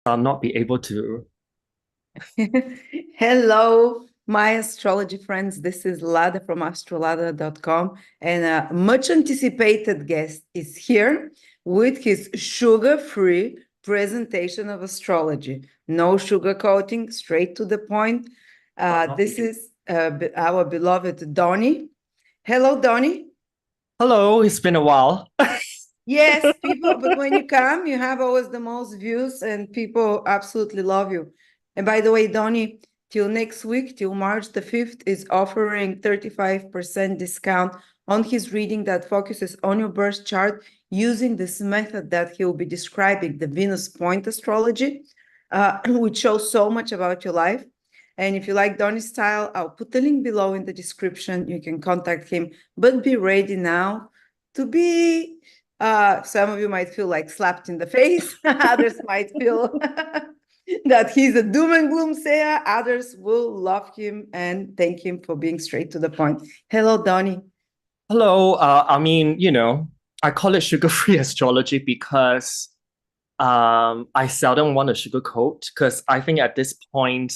I'll not be able to. Hello, my astrology friends. This is Lada from AstroladaOfficial, and a much anticipated guest is here with his sugar-free presentation of astrology. No sugarcoating, straight to the point. This is our beloved Donny. Hello, Donny. Hello, it's been a while. Yes, people, but when you come, you have always the most views, and people absolutely love you. And by the way, Donny, till next week, till March the 5th, is offering 35% discount on his reading that focuses on your birth chart using this method that he'll be describing, the Venus point astrology, which shows so much about your life. And if you like Donny's style, I'll put the link below in the description. You can contact him, but be ready now to be some of you might feel like slapped in the face. Others might feel that he's a doom and gloom sayer. Others will love him and thank him for being straight to the point. Hello, Donny. Hello, I call it sugar-free astrology because I seldom want to sugarcoat because I think at this point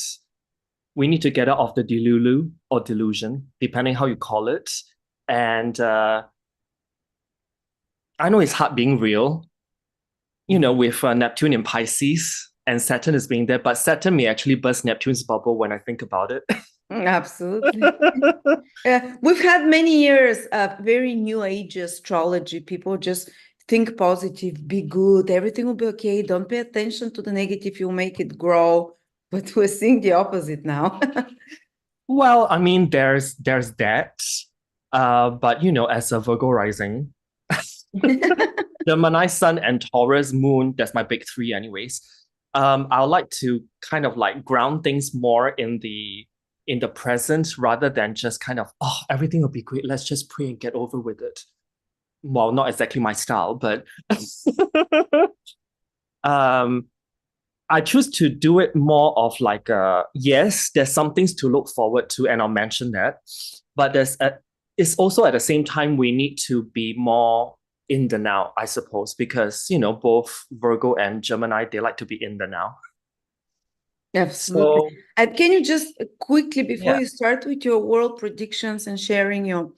we need to get out of the delulu or delusion, depending how you call it. And I know it's hard being real, with Neptune in Pisces and Saturn is being there, but Saturn may actually burst Neptune's bubble when I think about it. Absolutely. We've had many years of very new age astrology. People just think positive, be good, everything will be okay. Don't pay attention to the negative, you'll make it grow. But we're seeing the opposite now. Well, I mean, there's that. But as a Virgo rising, Gemini Sun and Taurus Moon, that's my big three anyways. I would like to kind of like ground things more in the present rather than just kind of, oh, everything will be great. Let's just pray and get over with it. Well, not exactly my style, but um I choose to do it more of like yes, there's some things to look forward to, and I'll mention that. But it's also at the same time we need to be more in the now, I suppose, because both Virgo and Gemini, they like to be in the now. Absolutely. So And can you just quickly, before yeah. you start with your world predictions and sharing your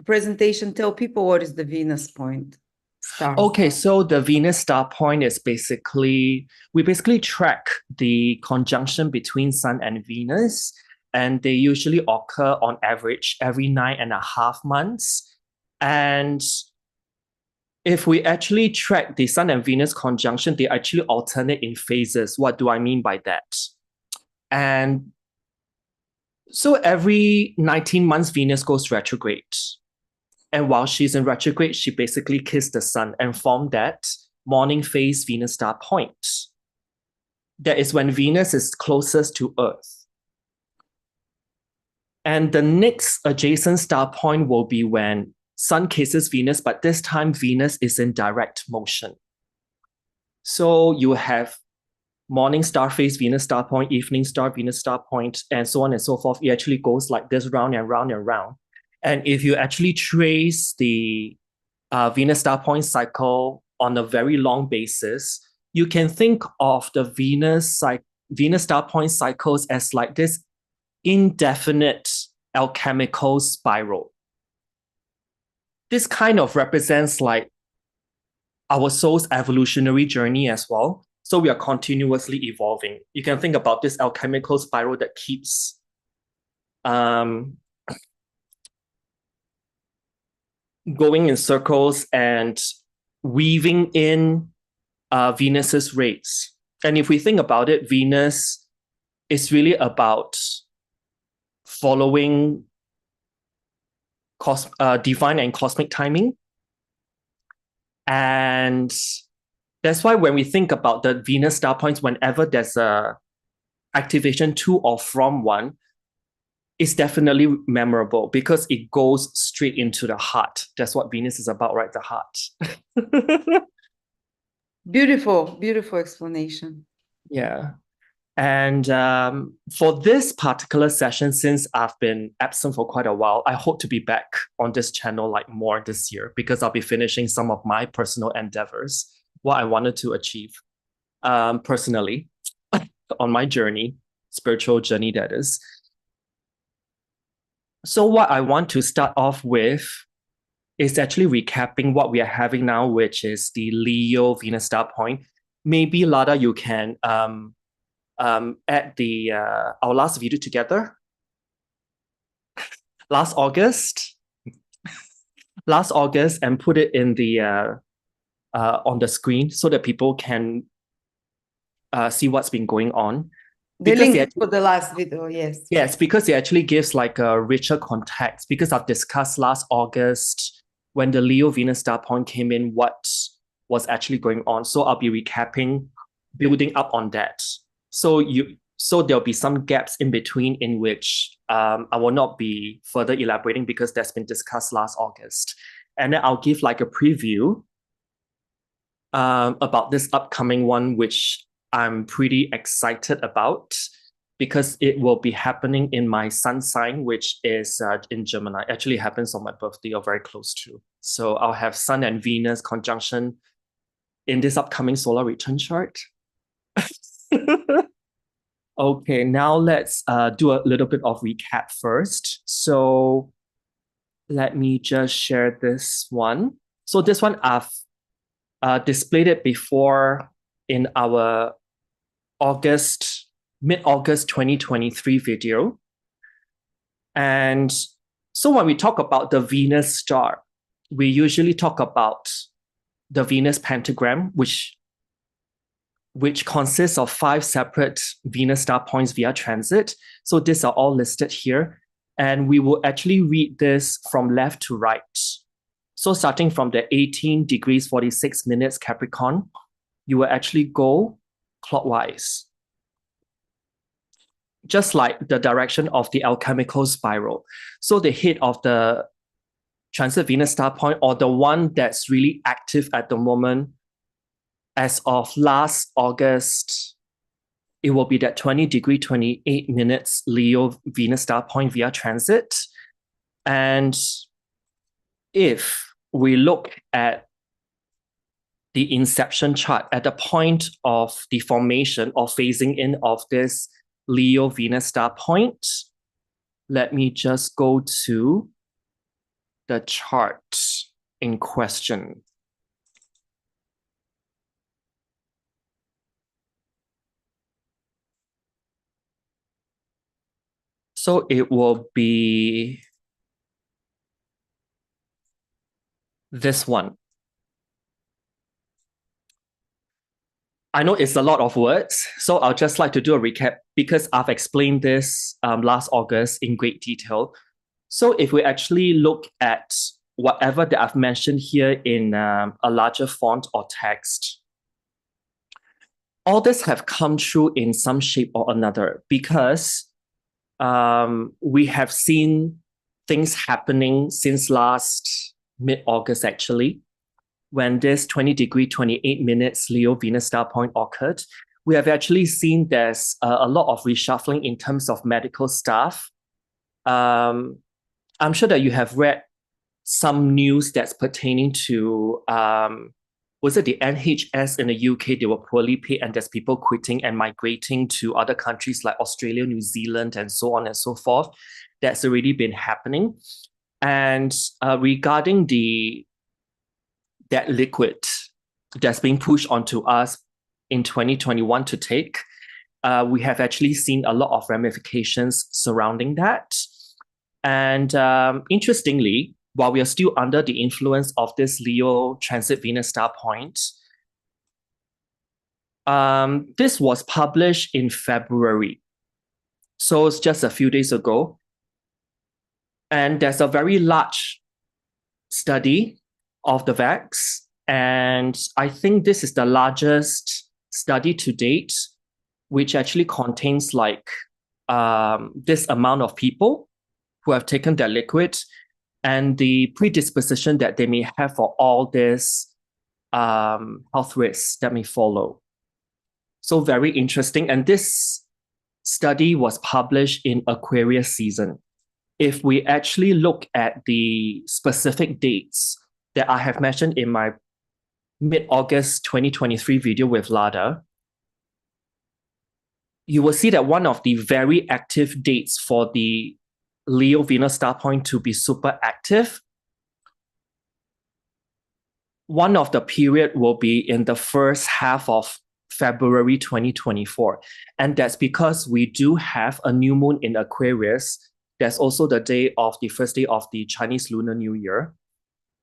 presentation, tell people what is the Venus point star? Okay, so the Venus star point is basically, we basically track the conjunction between Sun and Venus, and they usually occur on average every 9.5 months. And if we actually track the Sun and Venus conjunction, they actually alternate in phases. What do I mean by that? And so every 19 months, Venus goes retrograde. And while she's in retrograde, she basically kissed the sun and formed that morning phase Venus star point. That is when Venus is closest to Earth. And the next adjacent star point will be when Sun kisses Venus, but this time Venus is in direct motion. So you have morning star phase Venus star point, evening star Venus star point, and so on and so forth. It actually goes like this round and round and round. And if you actually trace the Venus star point cycle on a very long basis, you can think of the Venus star point cycles as like this indefinite alchemical spiral. This kind of represents like our soul's evolutionary journey as well. So we are continuously evolving. You can think about this alchemical spiral that keeps going in circles and weaving in Venus's rays. And if we think about it, Venus is really about following divine and cosmic timing. And that's why when we think about the Venus star points, whenever there's a activation to or from one, it's definitely memorable because it goes straight into the heart. That's what Venus is about, right? The heart. Beautiful, beautiful explanation. Yeah. And for this particular session, since I've been absent for quite a while, I hope to be back on this channel like more this year because I'll be finishing some of my personal endeavors, what I wanted to achieve personally. on my journey, spiritual journey, that is. So what I want to start off with is actually recapping what we are having now, which is the Leo Venus star point. Maybe Lada, you can add the our last video together. Last August, and put it in the on the screen so that people can see what's been going on. The link for the last video, yes. Yes, because it actually gives like a richer context, because I've discussed last August when the Leo Venus star point came in, what was actually going on. So I'll be recapping, building up on that. So there'll be some gaps in between in which I will not be further elaborating because that's been discussed last August. And then I'll give like a preview about this upcoming one, which I'm pretty excited about because it will be happening in my sun sign, which is in Gemini. Actually happens on my birthday or very close to. So I'll have Sun and Venus conjunction in this upcoming solar return chart. Okay, now let's do a little bit of recap first. So let me just share this one. So this one I've displayed it before in our mid-August 2023 video. And so when we talk about the Venus star, we usually talk about the Venus pentagram, which consists of 5 separate Venus star points via transit. So these are all listed here. And we will actually read this from left to right. So starting from the 18 degrees 46 minutes Capricorn, you will actually go clockwise, just like the direction of the alchemical spiral. So the head of the transit Venus star point, or the one that's really active at the moment, as of last August, it will be that 20 degree 28 minutes Leo Venus star point via transit. And if we look at the inception chart at the point of the formation or phasing in of this Leo Venus star point, let me just go to the chart in question. So it will be this one. I know it's a lot of words, so I'll just like to do a recap because I've explained this last August in great detail. So if we actually look at whatever that I've mentioned here in a larger font or text, all this have come true in some shape or another because we have seen things happening since last mid-August actually, when this 20 degree 28 minutes Leo Venus star point occurred. We have actually seen there's a lot of reshuffling in terms of medical staff. I'm sure that you have read some news that's pertaining to was it the NHS in the UK? They were poorly paid and there's people quitting and migrating to other countries like Australia, New Zealand, and so on and so forth. That's already been happening. And regarding that liquid that's being pushed onto us in 2021 to take, we have actually seen a lot of ramifications surrounding that. And interestingly, while we are still under the influence of this Leo transit Venus star point, this was published in February. So it's just a few days ago. And there's a very large study of the VAX. And I think this is the largest study to date, which actually contains like this amount of people who have taken their liquid and the predisposition that they may have for all this health risks that may follow. So very interesting. And this study was published in Aquarius season. If we actually look at the specific dates that I have mentioned in my mid-August 2023 video with Lada, you will see that one of the very active dates for the Leo Venus star point to be super active, one of the period will be in the first half of February 2024. And that's because we do have a new moon in Aquarius. That's also the day of the first day of the Chinese Lunar New Year.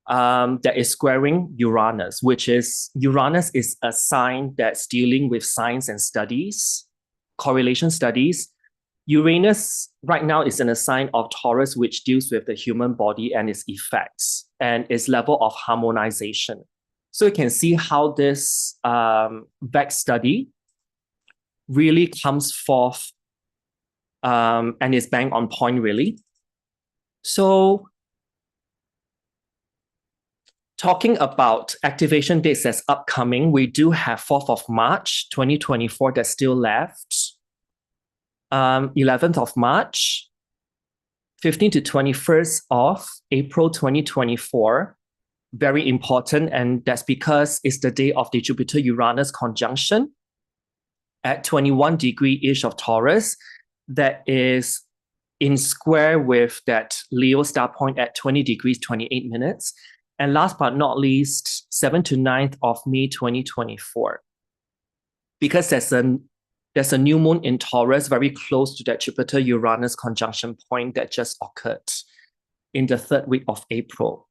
That is squaring Uranus, which is Uranus is a sign that's dealing with science and studies, correlation studies. Uranus right now is in a sign of Taurus, which deals with the human body and its effects and its level of harmonization. So you can see how this VEX study really comes forth and is bang on point, really. So talking about activation dates that's upcoming, we do have 4th of March, 2024 that's still left. 11th of March, 15th to 21st of April 2024. Very important, and that's because it's the day of the Jupiter-Uranus conjunction at 21 degree-ish of Taurus. That is in square with that Leo star point at 20 degrees, 28 minutes. And last but not least, 7th to 9th of May 2024. Because there's a new moon in Taurus very close to that Jupiter-Uranus conjunction point that just occurred in the 3rd week of April.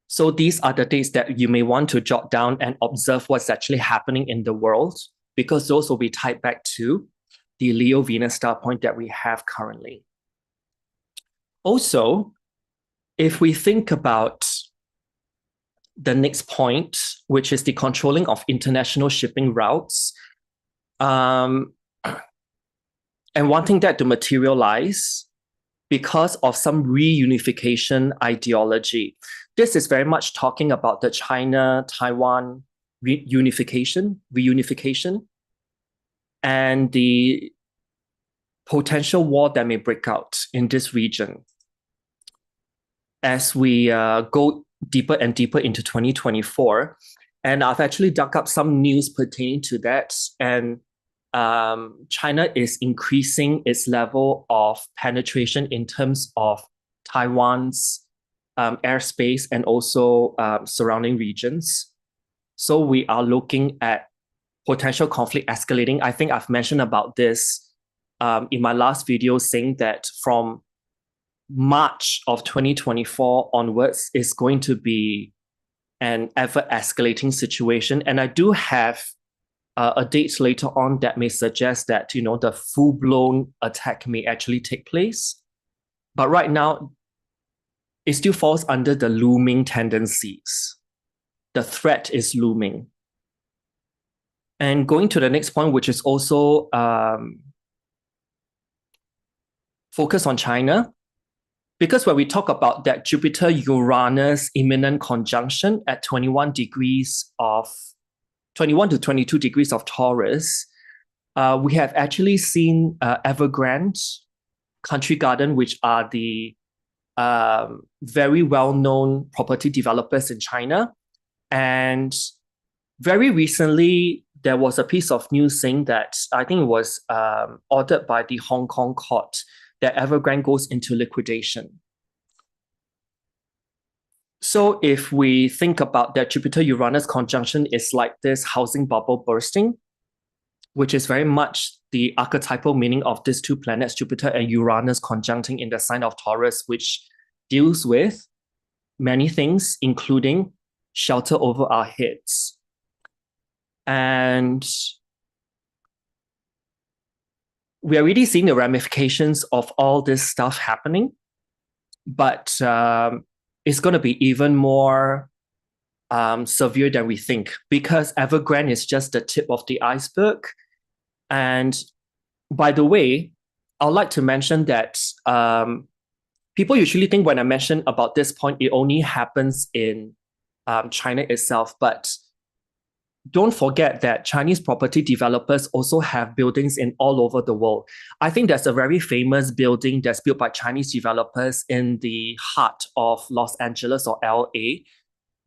So these are the dates that you may want to jot down and observe what's actually happening in the world, because those will be tied back to the Leo Venus star point that we have currently. Also, if we think about the next point, which is the controlling of international shipping routes, and wanting that to materialize because of some reunification ideology. This is very much talking about the China-Taiwan reunification, and the potential war that may break out in this region as we go deeper and deeper into 2024. And I've actually dug up some news pertaining to that. And China is increasing its level of penetration in terms of Taiwan's airspace and also surrounding regions. So we are looking at potential conflict escalating. I think I've mentioned about this in my last video, saying that from March of 2024 onwards is going to be an ever escalating situation. And I do have a date later on that may suggest that, you know, the full-blown attack may actually take place. But right now, it still falls under the looming tendencies. The threat is looming. And going to the next point, which is also focus on China, because when we talk about that Jupiter-Uranus imminent conjunction at 21 to 22 degrees of Taurus, we have actually seen Evergrande, Country Garden, which are the very well-known property developers in China. And very recently, there was a piece of news saying that, I think it was ordered by the Hong Kong court, that Evergrande goes into liquidation. So if we think about that Jupiter-Uranus conjunction is like this housing bubble bursting, which is very much the archetypal meaning of these two planets, Jupiter and Uranus conjuncting in the sign of Taurus, which deals with many things, including shelter over our heads. And we are really seeing the ramifications of all this stuff happening, but it's going to be even more severe than we think, because Evergrande is just the tip of the iceberg. And by the way, I'd like to mention that people usually think when I mention about this point, it only happens in China itself, but don't forget that Chinese property developers also have buildings in all over the world. I think there's a very famous building that's built by Chinese developers in the heart of Los Angeles or LA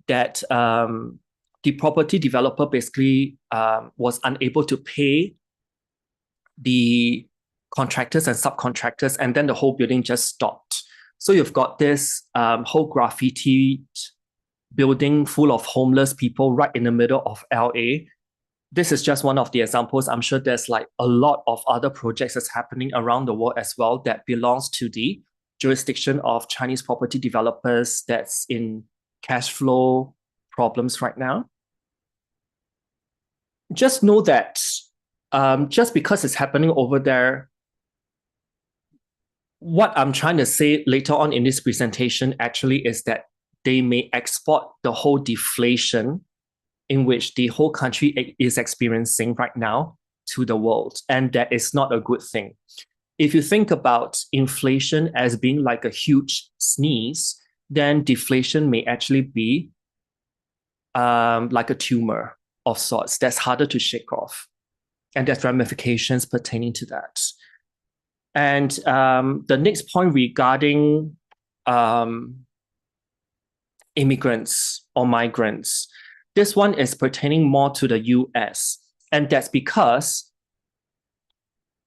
that the property developer basically was unable to pay the contractors and subcontractors, and then the whole building just stopped. So you've got this whole graffiti building full of homeless people right in the middle of LA. This is just one of the examples. I'm sure there's like a lot of other projects that's happening around the world as well that belongs to the jurisdiction of Chinese property developers that's in cash flow problems right now. Just know that just because it's happening over there, what I'm trying to say later on in this presentation actually is that they may export the whole deflation in which the whole country is experiencing right now to the world. And that is not a good thing. If you think about inflation as being like a huge sneeze, then deflation may actually be like a tumor of sorts that's harder to shake off. And there's ramifications pertaining to that. And the next point regarding immigrants or migrants, this one is pertaining more to the US. And that's because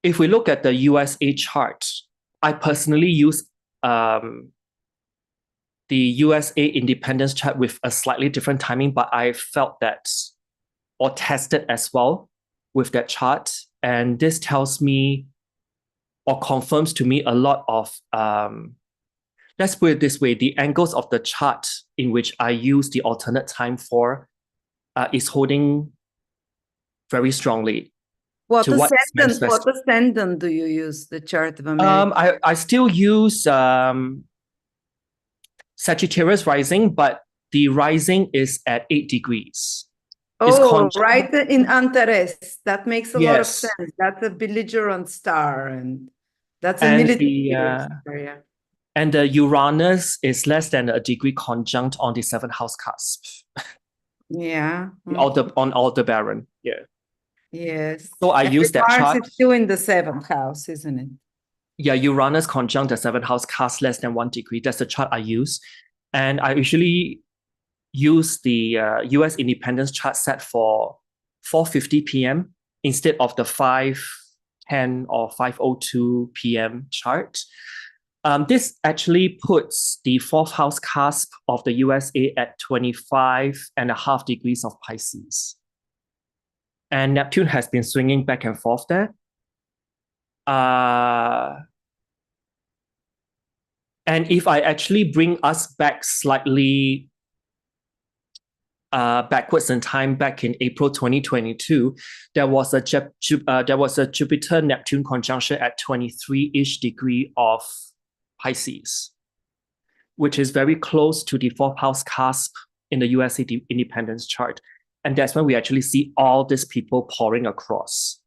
if we look at the USA chart, I personally use the USA independence chart with a slightly different timing, but I felt that or tested as well with that chart. And this tells me or confirms to me a lot of, let's put it this way, the angles of the chart in which I use the alternate time for is holding very strongly. What ascendant do you use, the chart of America? I still use Sagittarius rising, but the rising is at 8 degrees. Oh, right in Antares. That makes a lot of sense. That's a belligerent star, and that's a military star, yeah. And the Uranus is less than a degree conjunct on the 7th house cusp. Yeah. On Aldebaran, yeah. Yes. So I use that chart. Mars is still in the 7th house, isn't it? Yeah, Uranus conjunct the 7th house cusp less than 1 degree. That's the chart I use. And I usually use the US independence chart set for 4:50 p.m. instead of the 5:10 or 5:02 p.m. chart. This actually puts the 4th house cusp of the USA at 25.5 degrees of Pisces. And Neptune has been swinging back and forth there. And if I actually bring us back slightly backwards in time, back in April 2022, there was a Jupiter-Neptune conjunction at 23-ish degree of Pisces, which is very close to the 4th house cusp in the USA independence chart. And that's when we actually see all these people pouring across.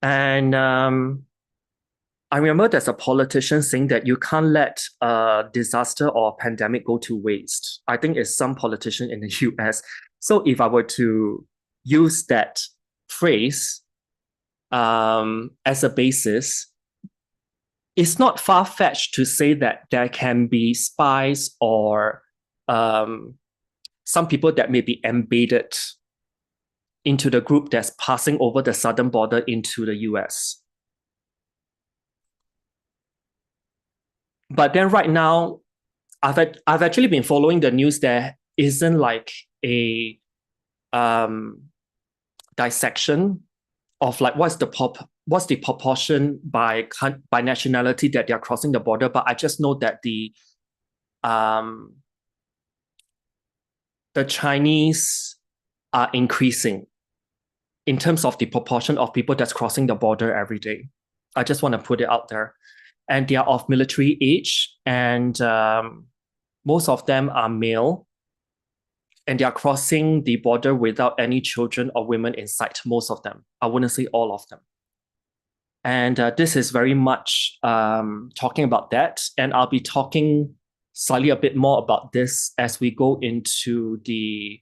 And I remember there's a politician saying that you can't let a disaster or a pandemic go to waste. I think it's some politician in the US. So if I were to use that phrase as a basis, it's not far-fetched to say that there can be spies or some people that may be embedded into the group that's passing over the southern border into the US. But then right now, I've actually been following the news. There isn't like a dissection of like what's the proportion by nationality that they're crossing the border. But I just know that the Chinese are increasing in terms of the proportion of people that's crossing the border every day. I just want to put it out there. And they are of military age, and most of them are male, and they are crossing the border without any children or women in sight, most of them. I wouldn't say all of them. And this is very much talking about that, and I'll be talking slightly a bit more about this as we go into the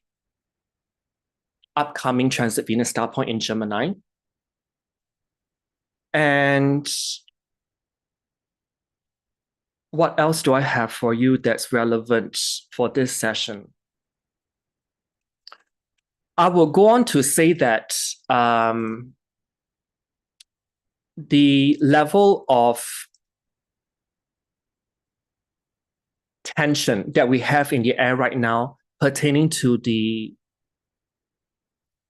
upcoming transit Venus star point in Gemini. And what else do I have for you that's relevant for this session? I will go on to say that the level of tension that we have in the air right now pertaining to the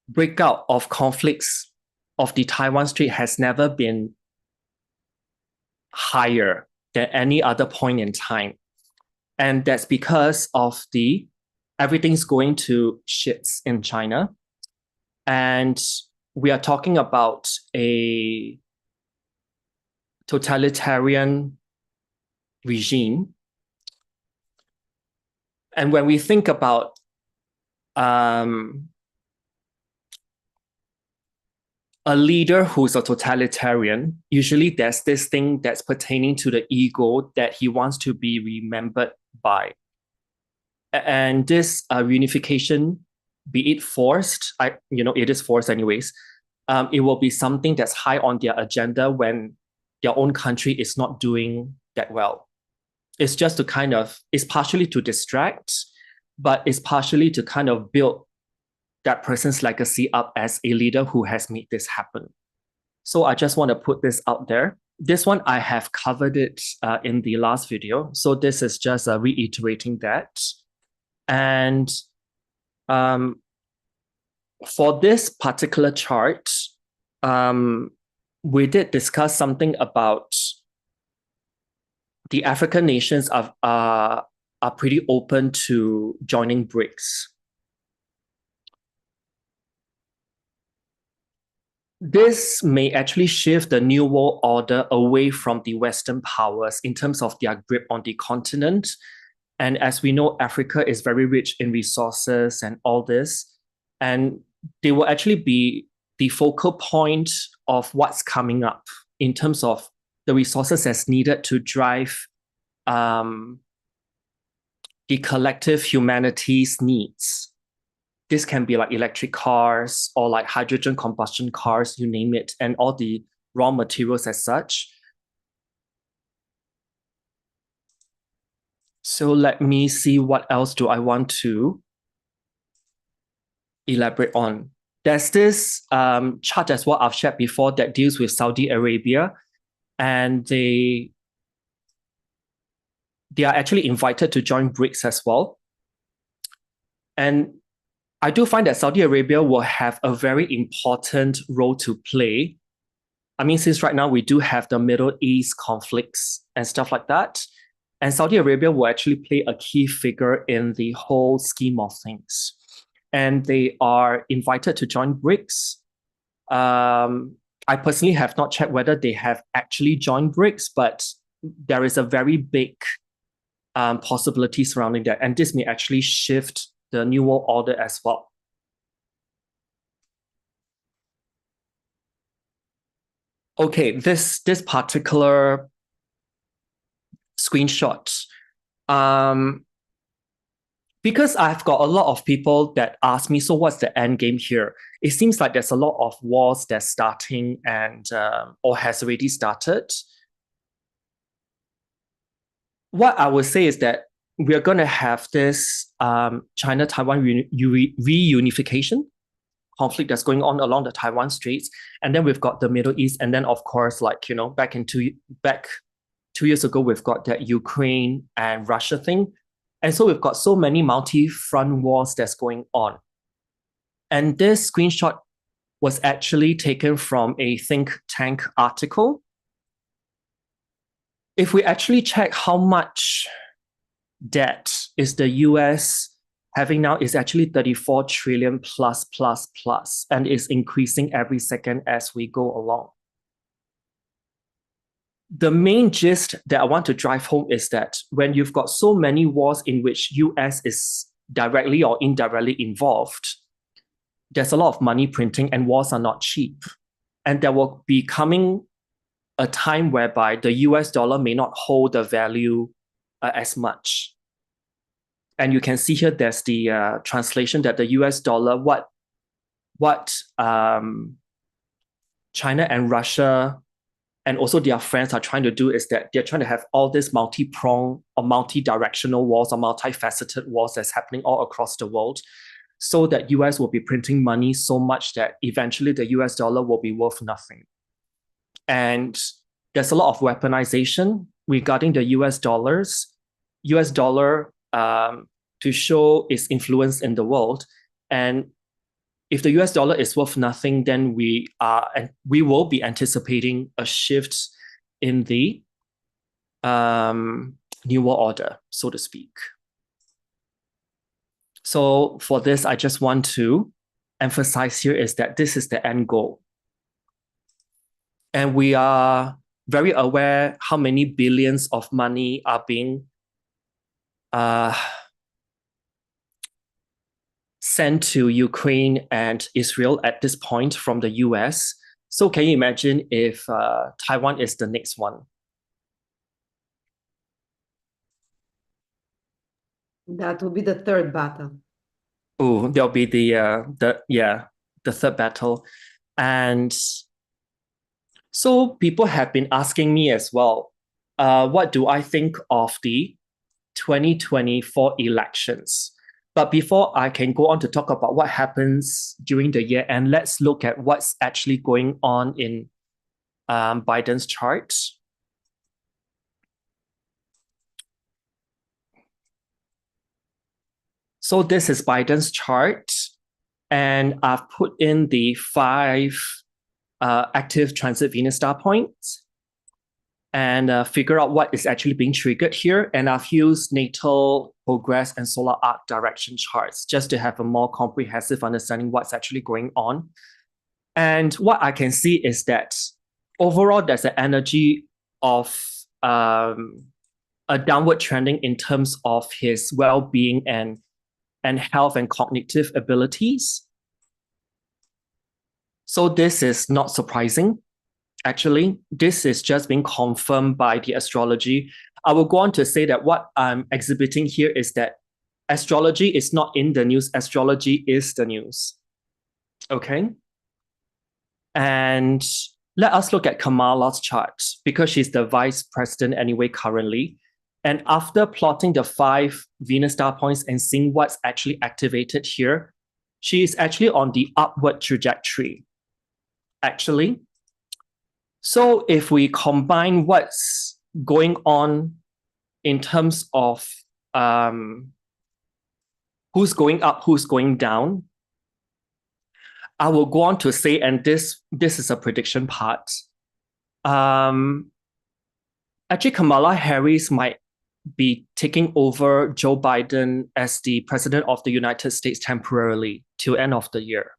breakout of conflicts of the Taiwan Strait has never been higher than any other point in time. And that's because of everything's going to shits in China. And we are talking about a totalitarian regime. And when we think about a leader who's a totalitarian, usually there's this thing that's pertaining to the ego that he wants to be remembered by. And this reunification, be it forced, it is forced anyways, it will be something that's high on their agenda when their own country is not doing that well. It's just to it's partially to distract, but it's partially to kind of build that person's legacy up as a leader who has made this happen. So I just want to put this out there. This one, I have covered it in the last video. So this is just reiterating that. And for this particular chart, we did discuss something about the African nations are pretty open to joining BRICS. This may actually shift the New World Order away from the Western powers in terms of their grip on the continent. And as we know, Africa is very rich in resources and all this. And they will actually be the focal point of what's coming up in terms of the resources that's needed to drive the collective humanity's needs. This can be like electric cars or like hydrogen combustion cars, you name it, and all the raw materials as such. So let me see what else do I want to elaborate on. There's this chart as well I've shared before that deals with Saudi Arabia, and they are actually invited to join BRICS as well. And I do find that Saudi Arabia will have a very important role to play. I mean, since right now we do have the Middle East conflicts and stuff like that, and Saudi Arabia will actually play a key figure in the whole scheme of things. And they are invited to join BRICS. I personally have not checked whether they have actually joined BRICS, but there is a very big possibility surrounding that. And this may actually shift the New World Order as well. Okay, this particular screenshot, because I've got a lot of people that ask me, so what's the end game here? It seems like there's a lot of wars that's starting and or has already started. What I would say is that we're going to have this China-Taiwan reunification conflict that's going on along the Taiwan Straits. And then we've got the Middle East. And then, of course, like, back 2 years ago, we've got that Ukraine and Russia thing. And so we've got so many multi-front wars that's going on. And this screenshot was actually taken from a think tank article. If we actually check how much debt is the US having now, is actually 34 trillion plus, and is increasing every second as we go along. The main gist that I want to drive home is that when you've got so many wars in which US is directly or indirectly involved, there's a lot of money printing and wars are not cheap. And there will be coming a time whereby the US dollar may not hold the value as much. And you can see here, there's the translation that the US dollar, what China and Russia and also their friends are trying to do is that they're trying to have all this multi-pronged or multi-directional wars or multifaceted wars that's happening all across the world, so that US will be printing money so much that eventually the US dollar will be worth nothing. And there's a lot of weaponization regarding the US dollars. US dollar to show its influence in the world. And if the US dollar is worth nothing, then we will be anticipating a shift in the New World Order, so to speak. So for this, I just want to emphasize here is that this is the end goal. And we are very aware how many billions of money are being sent to Ukraine and Israel at this point from the US. So can you imagine if Taiwan is the next one? That will be the third battle. Oh, there'll be the third battle. And so people have been asking me as well, what do I think of the 2024 elections? But before I can go on to talk about what happens during the year, and let's look at what's actually going on in Biden's chart. So this is Biden's chart, and I've put in the 5 active transit Venus star points and figure out what is actually being triggered here. And I've used natal, progress, and solar arc direction charts just to have a more comprehensive understanding what's actually going on. And what I can see is that overall, there's an energy of a downward trending in terms of his well-being and health and cognitive abilities. So this is not surprising. Actually, this is just being confirmed by the astrology. I will go on to say that what I'm exhibiting here is that astrology is not in the news. Astrology is the news. Okay? And let us look at Kamala's chart because she's the vice president anyway currently. And after plotting the 5 Venus star points and seeing what's actually activated here, she is actually on the upward trajectory, actually. So if we combine what's going on in terms of who's going up, who's going down, I will go on to say, and this is a prediction part. Actually, Kamala Harris might be taking over Joe Biden as the president of the United States temporarily till end of the year.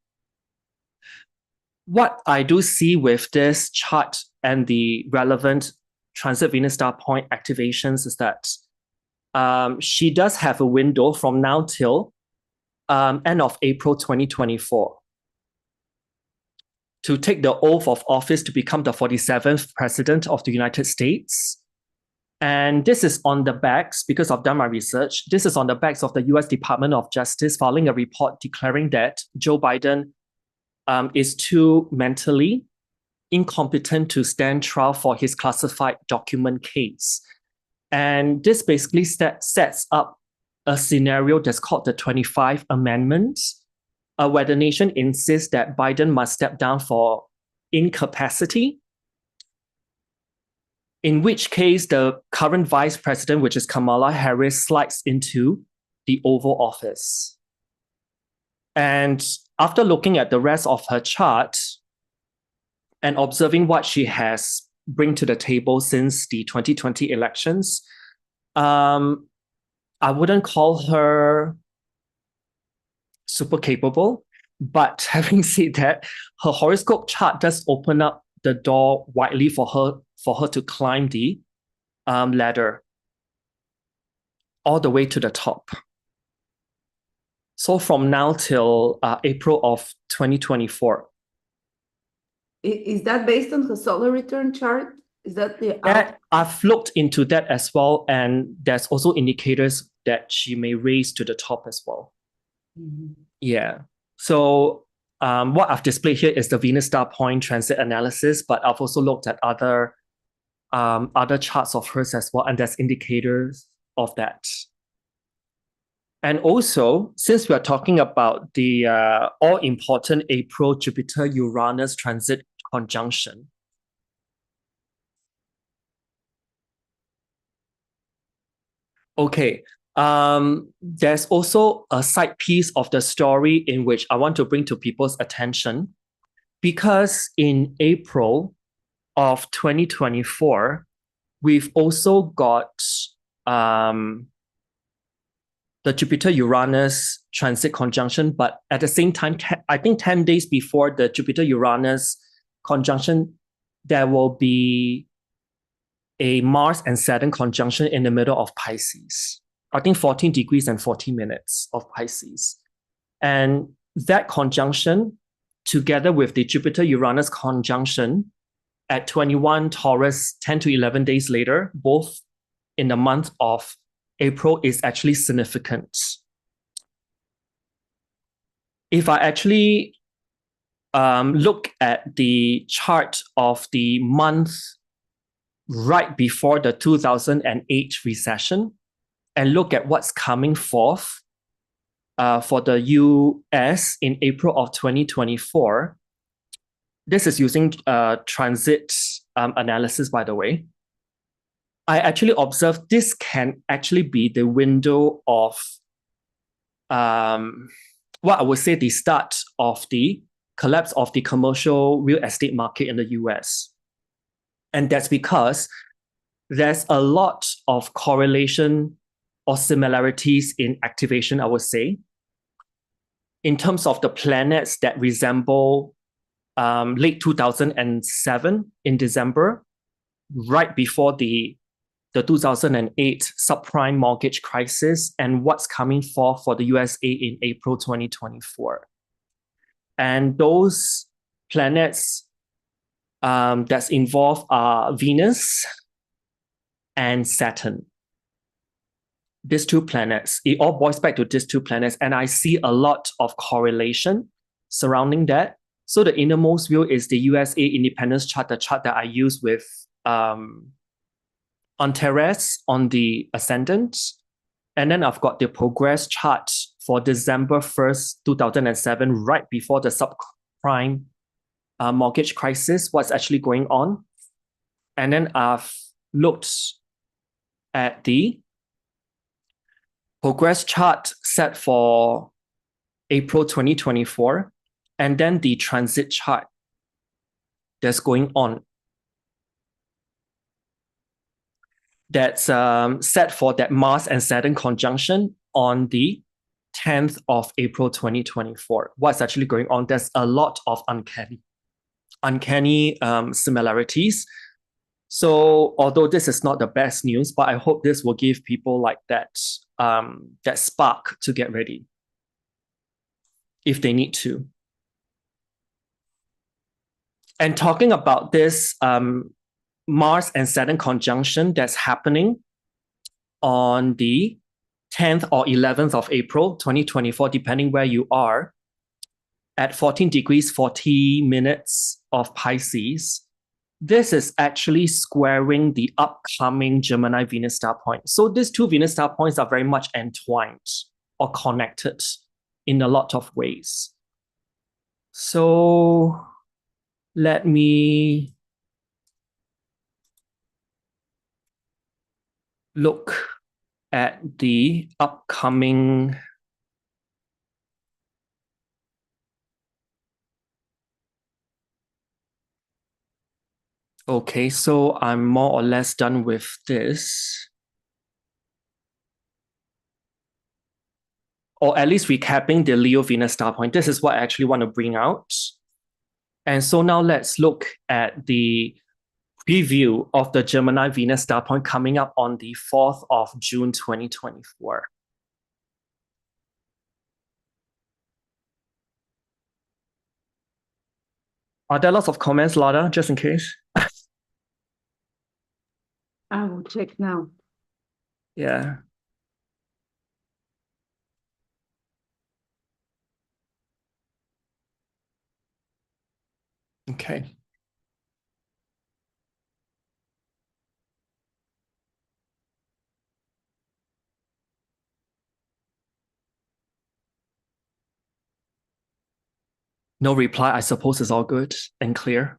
What I do see with this chart and the relevant transit Venus star point activations is that she does have a window from now till end of April 2024 to take the oath of office to become the 47th president of the United States. And this is on the backs, because I've done my research, this is on the backs of the US Department of Justice filing a report declaring that Joe Biden is too mentally incompetent to stand trial for his classified document case. And this basically sets up a scenario that's called the 25th Amendment, where the nation insists that Biden must step down for incapacity, in which case the current vice president, which is Kamala Harris, slides into the Oval Office. And after looking at the rest of her chart and observing what she has bring to the table since the 2020 elections, I wouldn't call her super capable, but having said that, her horoscope chart does open up the door widely for her to climb the ladder all the way to the top. So from now till April of 2024. Is that based on the solar return chart? Is that the I've looked into that as well, and there's also indicators that she may raise to the top as well. Mm-hmm. Yeah. So what I've displayed here is the Venus star point transit analysis, but I've also looked at other charts of hers as well, and there's indicators of that. And also, since we are talking about the all-important April Jupiter-Uranus transit conjunction, Okay. There's also a side piece of the story in which I want to bring to people's attention, because in April of 2024, we've also got the Jupiter-Uranus transit conjunction, but at the same time, I think 10 days before the Jupiter-Uranus conjunction, there will be a Mars and Saturn conjunction in the middle of Pisces. I think 14 degrees and 40 minutes of Pisces. And that conjunction, together with the Jupiter-Uranus conjunction at 21 Taurus, 10 to 11 days later, both in the month of April, is actually significant. If I actually look at the chart of the month right before the 2008 recession and look at what's coming forth for the US in April of 2024, this is using transit analysis, by the way. I actually observed this can actually be the window of what I would say the start of the collapse of the commercial real estate market in the US. And that's because there's a lot of correlation or similarities in activation, I would say, in terms of the planets that resemble late 2007 in December, right before the 2008 subprime mortgage crisis, and what's coming forth for the USA in April 2024. And those planets that's involved are Venus and Saturn. These two planets, it all boils back to these two planets, and I see a lot of correlation surrounding that. So the innermost view is the USA independence chart, the chart that I use with Antares on the ascendant. And then I've got the progress chart for December 1st, 2007, right before the subprime mortgage crisis, what's actually going on. And then I've looked at the progress chart set for April 2024, and then the transit chart that's going on. That's set for that Mars and Saturn conjunction on the 10th of April 2024. What's actually going on? There's a lot of uncanny similarities. So although this is not the best news, but I hope this will give people like that spark to get ready if they need to. And talking about this Mars and Saturn conjunction that's happening on the 10th or 11th of April 2024, depending where you are, at 14 degrees 40 minutes of Pisces, this is actually squaring the upcoming Gemini Venus star point. So these two Venus star points are very much entwined or connected in a lot of ways. So let me look at the upcoming Okay, so I'm more or less done with this. Or at least recapping the Leo Venus star point. This is what I actually want to bring out. And so now let's look at the preview of the Gemini Venus star point coming up on the 4th of June 2024. Are there lots of comments, Lada, just in case? I will check now. Yeah. Okay. No reply, I suppose, is all good and clear.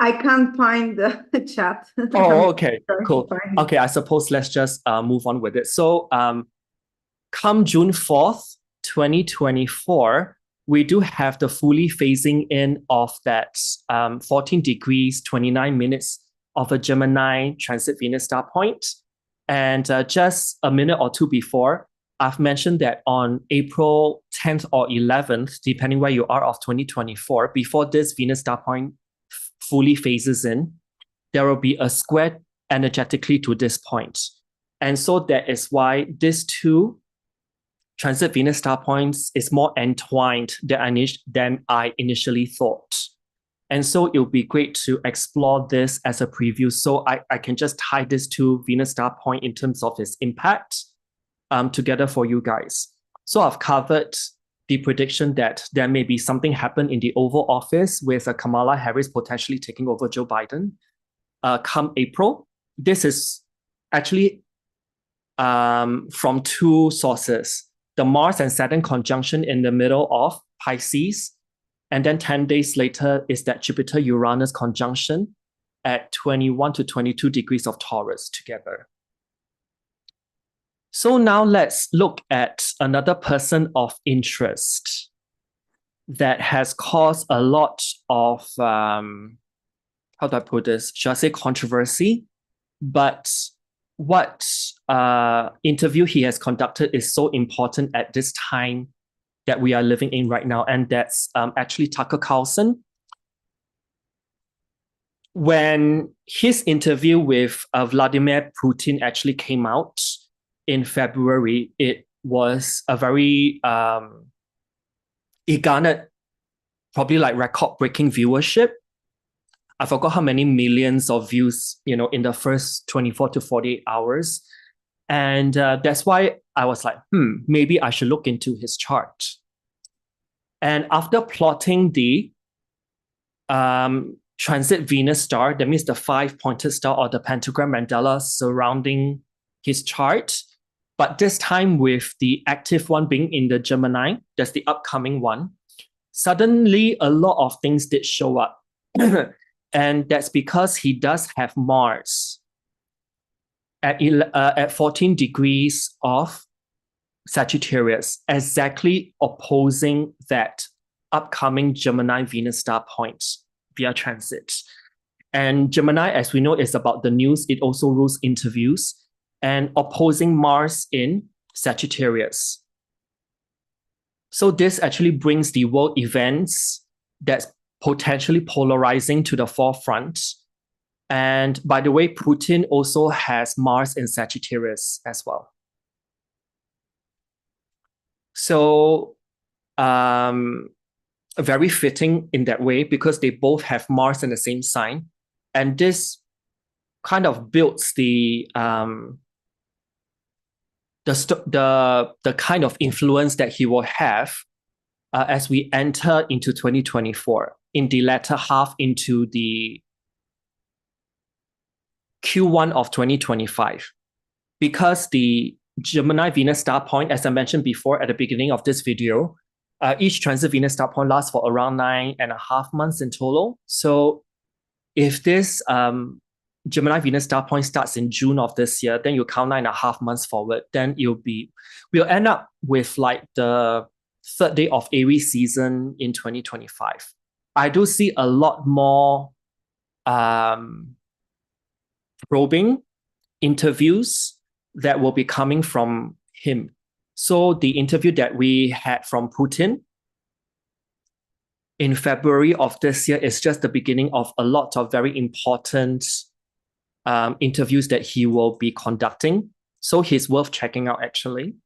I can't find the chat. Oh, I'm okay, trying to cool. find it. Okay, I suppose let's just move on with it. So, come June 4th, 2024, we do have the fully phasing in of that 14 degrees, 29 minutes of a Gemini transit Venus star point. And just a minute or two before, I've mentioned that on April 10th or 11th, depending where you are of 2024, before this Venus star point fully phases in, there will be a square energetically to this point. And so that is why these two transit Venus star points is more entwined than I initially thought. And so it would be great to explore this as a preview. So I can just tie this to Venus star point in terms of its impact together for you guys. So I've covered the prediction that there may be something happen in the Oval Office with Kamala Harris potentially taking over Joe Biden come April. This is actually from two sources. The Mars and Saturn conjunction in the middle of Pisces. And then 10 days later is that Jupiter-Uranus conjunction at 21 to 22 degrees of Taurus together. So now let's look at another person of interest that has caused a lot of, how do I put this? Should I say controversy? But what interview he has conducted is so important at this time that we are living in right now, and that's actually Tucker Carlson. When his interview with Vladimir Putin actually came out in February, it was a very, it garnered probably like record-breaking viewership. I forgot how many millions of views, in the first 24 to 48 hours. And that's why I was like, maybe I should look into his chart. And after plotting the transit Venus star, that means the 5-pointed star or the pentagram mandala surrounding his chart, but this time with the active one being in the Gemini, that's the upcoming one, suddenly a lot of things did show up. And that's because he does have Mars at 14 degrees of Sagittarius, exactly opposing that upcoming Gemini Venus star point via transit. And Gemini, as we know, is about the news. It also rules interviews and opposing Mars in Sagittarius. So this actually brings the world events that's potentially polarizing to the forefront. And by the way, Putin also has Mars in Sagittarius as well. So very fitting in that way because they both have Mars in the same sign. And this kind of builds the kind of influence that he will have as we enter into 2024 in the latter half into the Q1 of 2025. Because the Gemini Venus star point, as I mentioned before at the beginning of this video, each transit Venus star point lasts for around 9.5 months in total. So if this Gemini Venus star point starts in June of this year, then you count 9.5 months forward, then we'll end up with like the third day of Aries season in 2025. I do see a lot more probing interviews that will be coming from him. So the interview that we had from Putin in February of this year is just the beginning of a lot of very important interviews that he will be conducting. So he's worth checking out actually.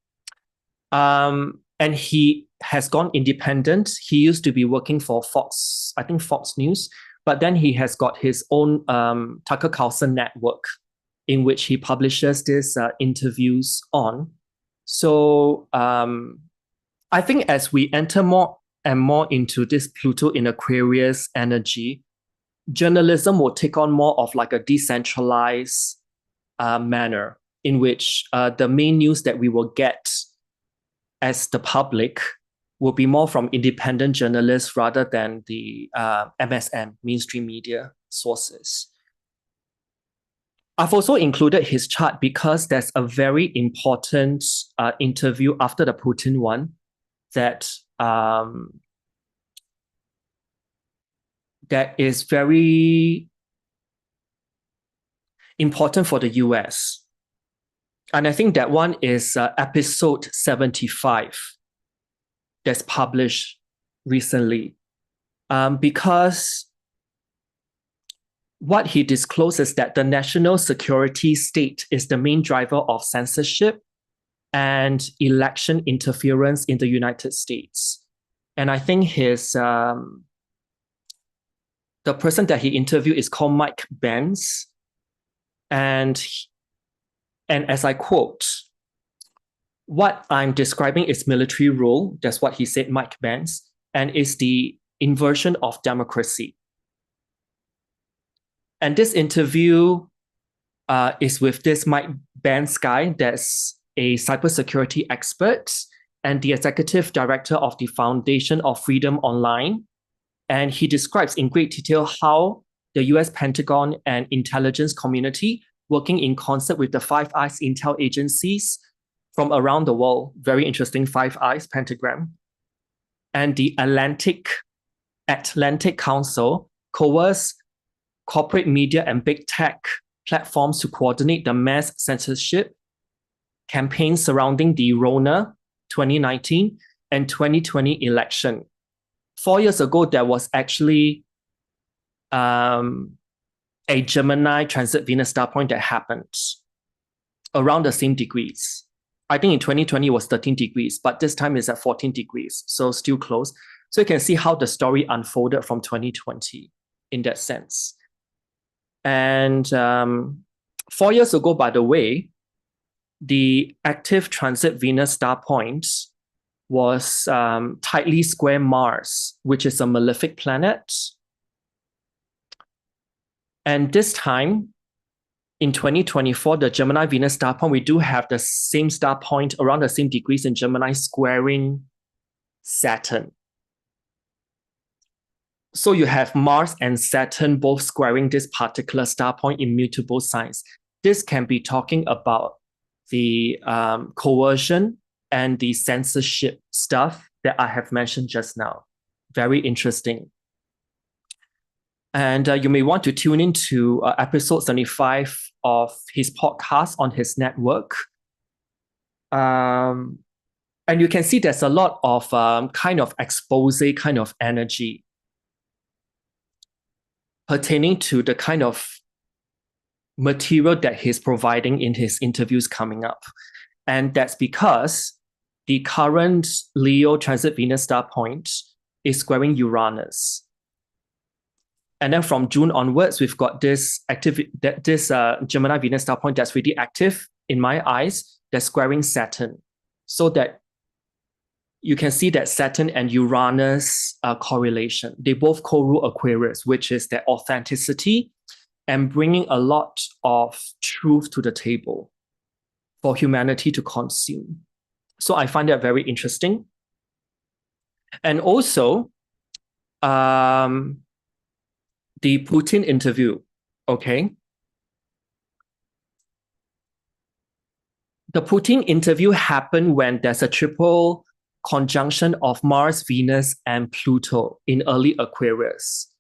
And he has gone independent. He used to be working for Fox, I think Fox News, but then he has got his own Tucker Carlson network in which he publishes these interviews on. So I think as we enter more and more into this Pluto in Aquarius energy, journalism will take on more of like a decentralized manner in which the main news that we will get as the public will be more from independent journalists rather than the MSM, mainstream media sources. I've also included his chart because there's a very important interview after the Putin one that that is very important for the US. And I think that one is episode 75 that's published recently. Because what he discloses that the national security state is the main driver of censorship and election interference in the United States. And I think his the person that he interviewed is called Mike Benz. And as I quote, what I'm describing is military rule. That's what he said, Mike Benz, and is the inversion of democracy. And this interview is with this Mike Benz guy that's a cybersecurity expert and the executive director of the Foundation of Freedom Online. And he describes in great detail how the US Pentagon and intelligence community, working in concert with the Five Eyes intel agencies from around the world, very interesting Five Eyes pentagram, and the Atlantic Council coerce corporate media and big tech platforms to coordinate the mass censorship campaigns surrounding the Rona 2019 and 2020 election. 4 years ago, there was actually a Gemini transit Venus star point that happened around the same degrees. I think in 2020 it was 13 degrees, but this time it's at 14 degrees, so still close. So you can see how the story unfolded from 2020 in that sense. And 4 years ago, by the way, the active transit Venus star point was tightly square Mars, which is a malefic planet. And this time, in 2024, the Gemini Venus star point, we do have the same star point around the same degrees in Gemini squaring Saturn. So you have Mars and Saturn both squaring this particular star point in mutable signs. This can be talking about the coercion and the censorship stuff that I have mentioned just now. Very interesting. And you may want to tune into episode 75 of his podcast on his network. And you can see there's a lot of kind of expose kind of energy pertaining to the kind of material that he's providing in his interviews coming up. And that's because the current Leo transit Venus star point is squaring Uranus. And then from June onwards, we've got this Gemini Venus star point that's really active in my eyes, that's squaring Saturn. So that you can see that Saturn and Uranus correlation. They both co-rule Aquarius, which is their authenticity and bringing a lot of truth to the table for humanity to consume. So I find that very interesting. And also, the Putin interview, okay? The Putin interview happened when there's a triple conjunction of Mars, Venus, and Pluto in early Aquarius.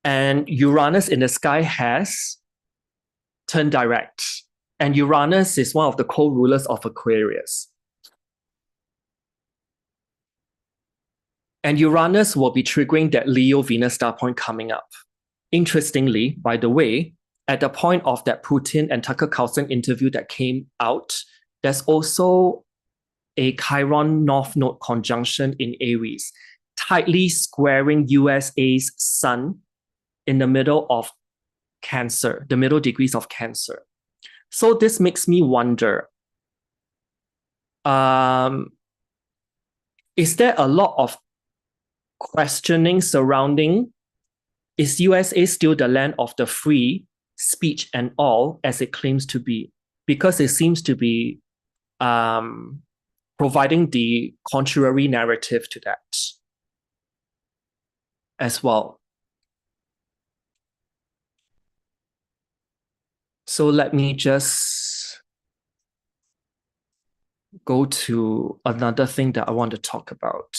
And Uranus in the sky has turned direct. And Uranus is one of the co-rulers of Aquarius. And Uranus will be triggering that Leo Venus star point coming up. Interestingly, by the way, at the point of that Putin and Tucker Carlson interview that came out, there's also a Chiron North Node conjunction in Aries, tightly squaring USA's Sun in the middle of Cancer, the middle degrees of Cancer. So this makes me wonder, is there a lot of questioning surrounding, is USA still the land of the free speech and all as it claims to be? Because it seems to be providing the contrary narrative to that as well. So let me just go to another thing that I want to talk about.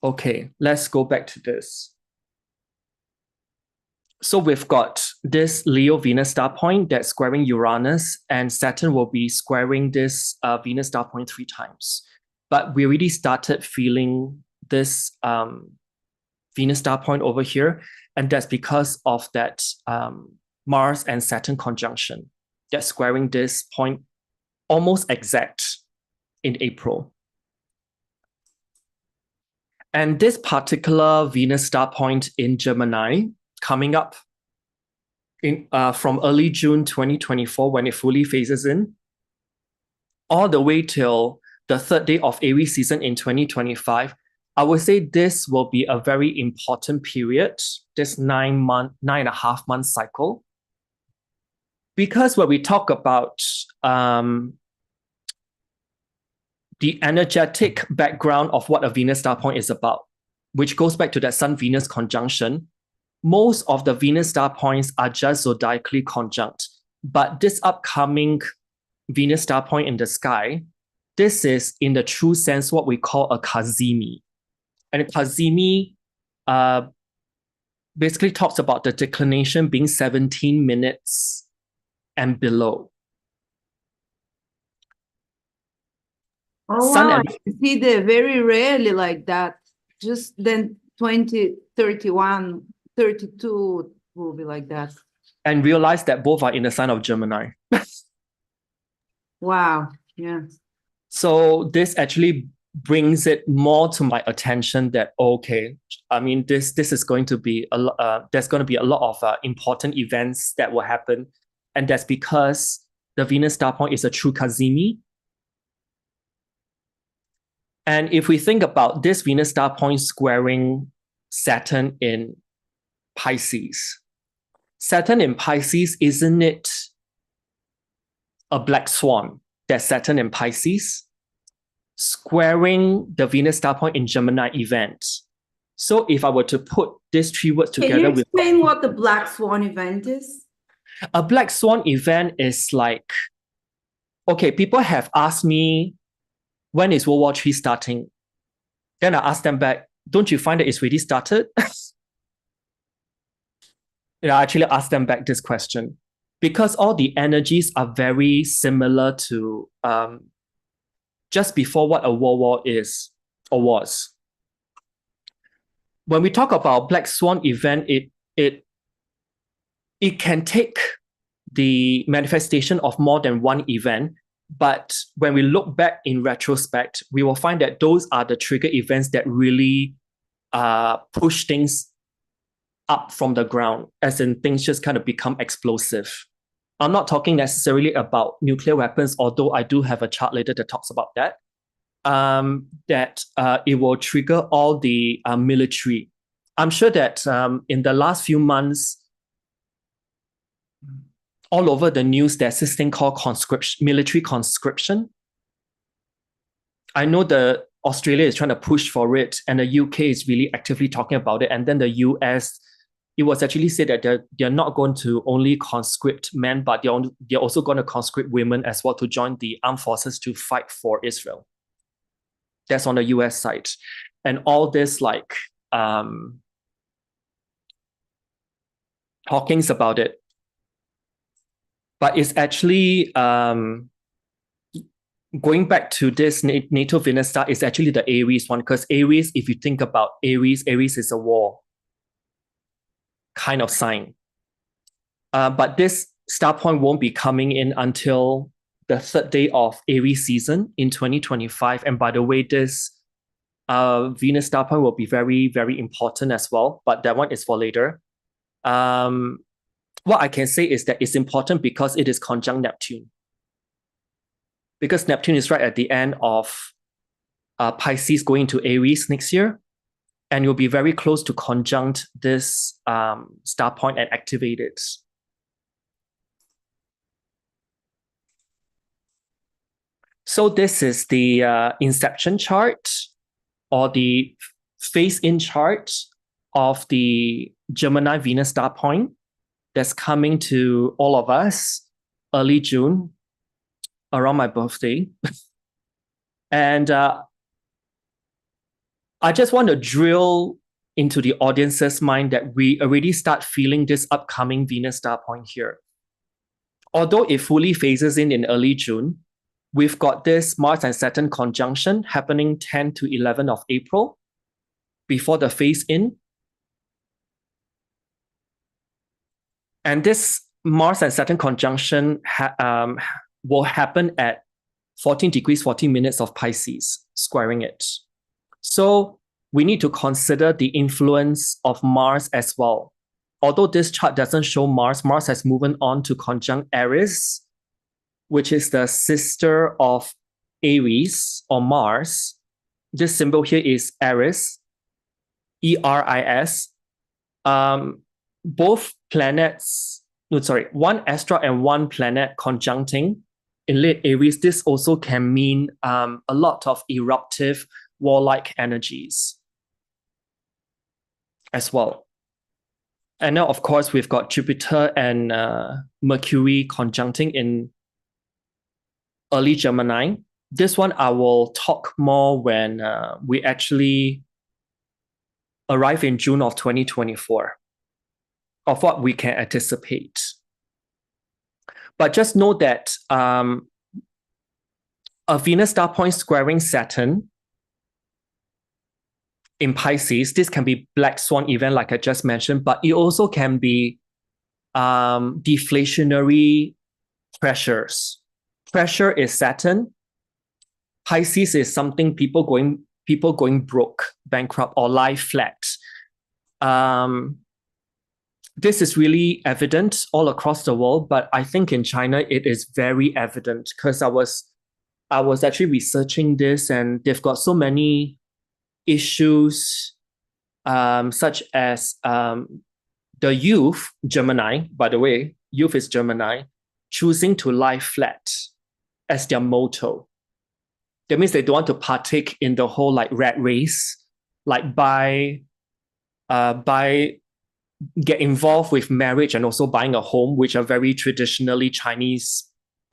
Okay, let's go back to this. So we've got this Leo Venus star point that's squaring Uranus, and Saturn will be squaring this Venus star point 3 times. But we already started feeling this Venus star point over here, and that's because of that Mars and Saturn conjunction that's squaring this point almost exact in April. And this particular Venus star point in Gemini coming up in from early June 2024 when it fully phases in, all the way till the 3rd day of Aries season in 2025, I would say this will be a very important period, this 9.5 month cycle. Because when we talk about the energetic background of what a Venus star point is about, which goes back to that Sun-Venus conjunction, most of the Venus star points are just zodiacally conjunct. But this upcoming Venus star point in the sky, this is in the true sense what we call a Cazimi. And a Cazimi basically talks about the declination being 17 minutes and below. Oh, wow. I see that very rarely like that. Just then 20, 31, 32 will be like that. And realize that both are in the sign of Gemini. Wow. Yeah. So this actually brings it more to my attention that, okay, I mean, this is going to be there's going to be a lot of important events that will happen. And that's because the Venus star point is a true Cazimi. And if we think about this Venus star point squaring Saturn in Pisces, Saturn in Pisces, isn't it a black swan? That's Saturn in Pisces, squaring the Venus star point in Gemini event. So if I were to put these 3 words together, can you explain what the black swan event is? A black swan event is like, okay, people have asked me, when is World War III starting? Then I ask them back, don't you find that it's already started? I actually asked them back this question because all the energies are very similar to just before what a world war is or was. When we talk about black swan event, it can take the manifestation of more than one event. But when we look back in retrospect, we will find that those are the trigger events that really push things up from the ground, as in things just kind of become explosive. I'm not talking necessarily about nuclear weapons, although I do have a chart later that talks about that. It will trigger all the military. I'm sure that in the last few months, all over the news, there's this thing called military conscription. I know Australia is trying to push for it, and the UK is really actively talking about it. And then the US, it was actually said that they're not going to only conscript men, but they're also going to conscript women as well to join the armed forces to fight for Israel. That's on the US side. And all this like talkings about it. But it's actually going back to this natal Venus star is actually the Aries one, because Aries, if you think about Aries is a war kind of sign. But this star point won't be coming in until the 3rd day of Aries season in 2025. And by the way, this Venus star point will be very, very important as well. But that one is for later. What I can say is that it's important because it is conjunct Neptune. Because Neptune is right at the end of Pisces going to Aries next year. And you'll be very close to conjunct this star point and activate it. So this is the inception chart or the phase-in chart of the Gemini Venus star point that's coming to all of us early June, around my birthday. And I just want to drill into the audience's mind that we already start feeling this upcoming Venus star point here. Although it fully phases in early June, we've got this Mars and Saturn conjunction happening 10 to 11 of April before the phase in. And this Mars and Saturn conjunction will happen at 14 degrees, 14 minutes of Pisces, squaring it. So we need to consider the influence of Mars as well. Although this chart doesn't show Mars, Mars has moved on to conjunct Aries, which is the sister of Aries or Mars. This symbol here is Eris, E-R-I-S. Both planets, one asteroid and one planet conjuncting in late Aries. This also can mean a lot of eruptive, warlike energies as well. And now, of course, we've got Jupiter and Mercury conjuncting in early Gemini. This one I will talk more when we actually arrive in June of 2024, of what we can anticipate. But just know that a Venus star point squaring Saturn in Pisces, this can be black swan event like I just mentioned, but it also can be deflationary pressures. Pressure is Saturn. Pisces is something people going broke, bankrupt, or lie flat. This is really evident all across the world, but I think in China it is very evident because I was actually researching this, and they've got so many issues, such as the youth, Gemini, by the way, youth is Gemini, choosing to lie flat as their motto. That means they don't want to partake in the whole like rat race, like by get involved with marriage and also buying a home, which are very traditionally Chinese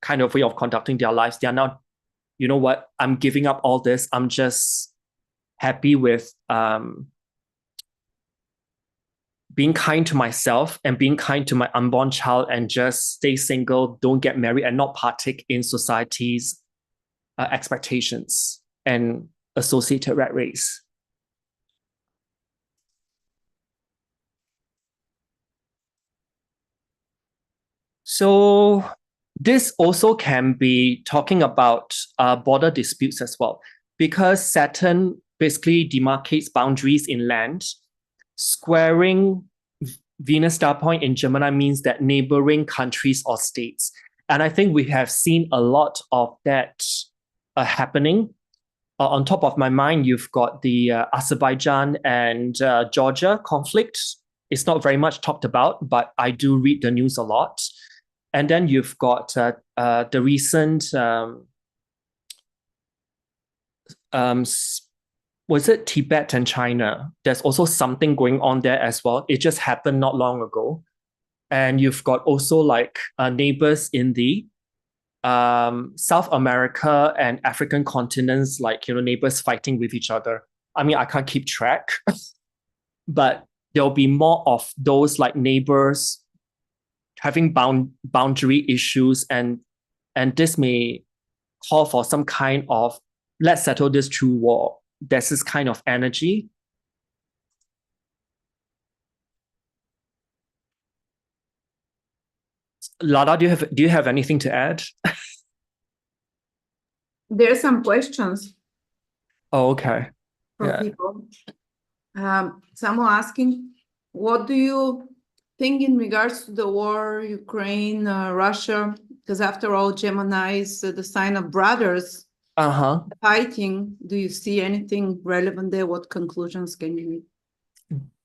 kind of way of conducting their lives. They are now, you know what, I'm giving up all this. I'm just happy with being kind to myself and being kind to my unborn child and just stay single, don't get married, and not partake in society's expectations and associated rat race. So this also can be talking about border disputes as well, because Saturn basically demarcates boundaries in land. Squaring Venus star point in Gemini means that neighboring countries or states. And I think we have seen a lot of that happening. On top of my mind, you've got the Azerbaijan and Georgia conflict. It's not very much talked about, but I do read the news a lot. And then you've got the recent, was it Tibet and China? There's also something going on there as well. It just happened not long ago. And you've got also like neighbors in the South America and African continents, like, neighbors fighting with each other. I mean, I can't keep track, but there'll be more of those like neighbors having boundary issues, and this may call for some kind of, let's settle this through war. There's this kind of energy. Lada, do you have anything to add? There are some questions. Oh, okay. From people. Someone asking, what do you think in regards to the war, Ukraine, Russia? Because after all, Gemini is the sign of brothers fighting. Do you see anything relevant there? What conclusions can you make?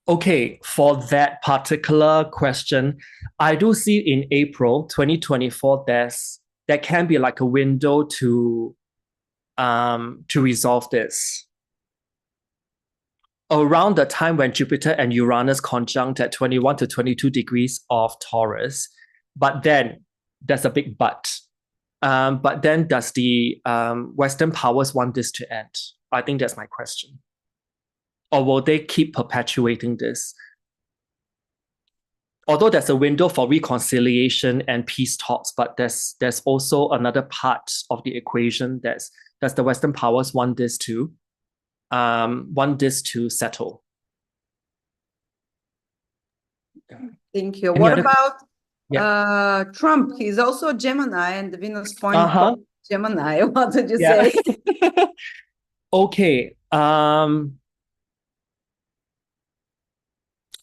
Okay, for that particular question, I do see in April 2024, there can be like a window to to resolve this. Around the time when Jupiter and Uranus conjunct at 21 to 22 degrees of Taurus. But then, there's a big but. But then does the Western powers want this to end? I think that's my question. Or will they keep perpetuating this? Although there's a window for reconciliation and peace talks, but there's also another part of the equation does the Western powers want this to settle? Thank you. What about Trump? He's also a Gemini, and the Venus point Gemini. What did you say? Okay.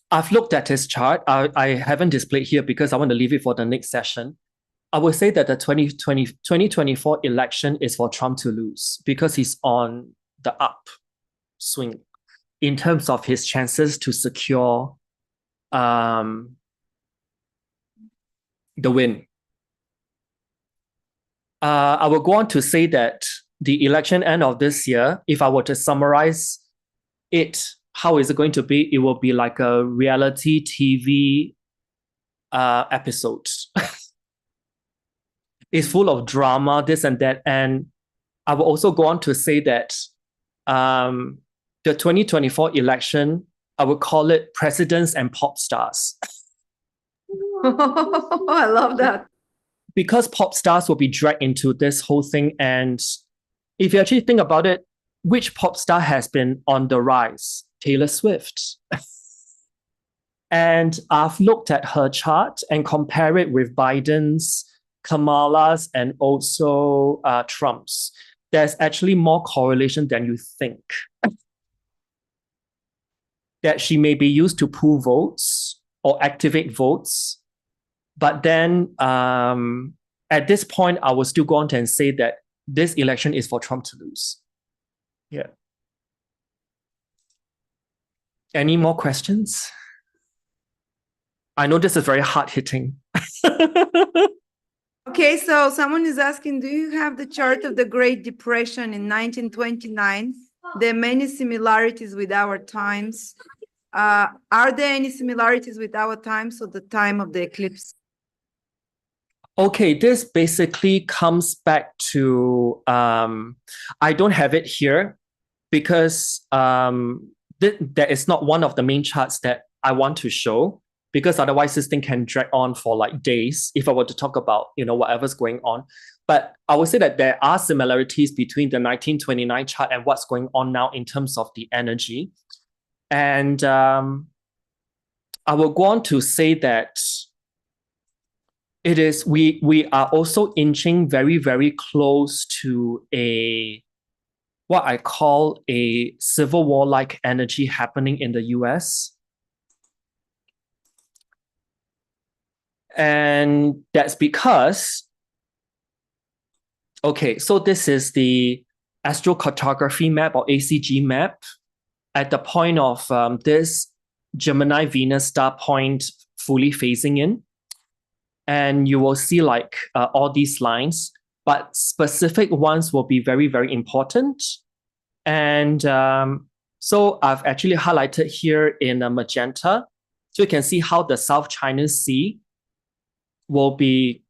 I've looked at his chart. I haven't displayed here because I want to leave it for the next session. I would say that the 2024 election is for Trump to lose because he's on the upswing in terms of his chances to secure the win. I will go on to say that the election end of this year, if I were to summarize it, how is it going to be? It will be like a reality TV episode. It's full of drama, this and that. And I will also go on to say that the 2024 election, I would call it presidents and pop stars. I love that. Because pop stars will be dragged into this whole thing. And if you actually think about it, which pop star has been on the rise? Taylor Swift. And I've looked at her chart and compare it with Biden's, Kamala's, and also Trump's. There's actually more correlation than you think. That she may be used to pull votes or activate votes. But then at this point, I will still go on and say that this election is for Trump to lose. Yeah. Any more questions? I know this is very hard-hitting. Okay, so someone is asking, do you have the chart of the Great Depression in 1929? There are many similarities with our times. Are there any similarities with our times or the time of the eclipse? Okay, this basically comes back to, I don't have it here because that is not one of the main charts that I want to show, because otherwise this thing can drag on for like days if I were to talk about, whatever's going on. But I would say that there are similarities between the 1929 chart and what's going on now in terms of the energy. And I will go on to say that it is, we are also inching very, very close to what I call a civil war-like energy happening in the US. And that's because, okay, so this is the astrocartography map or ACG map at the point of this Gemini Venus star point fully phasing in. And you will see like all these lines, but specific ones will be very, very important. And so I've actually highlighted here in a magenta. So you can see how the South China Sea will be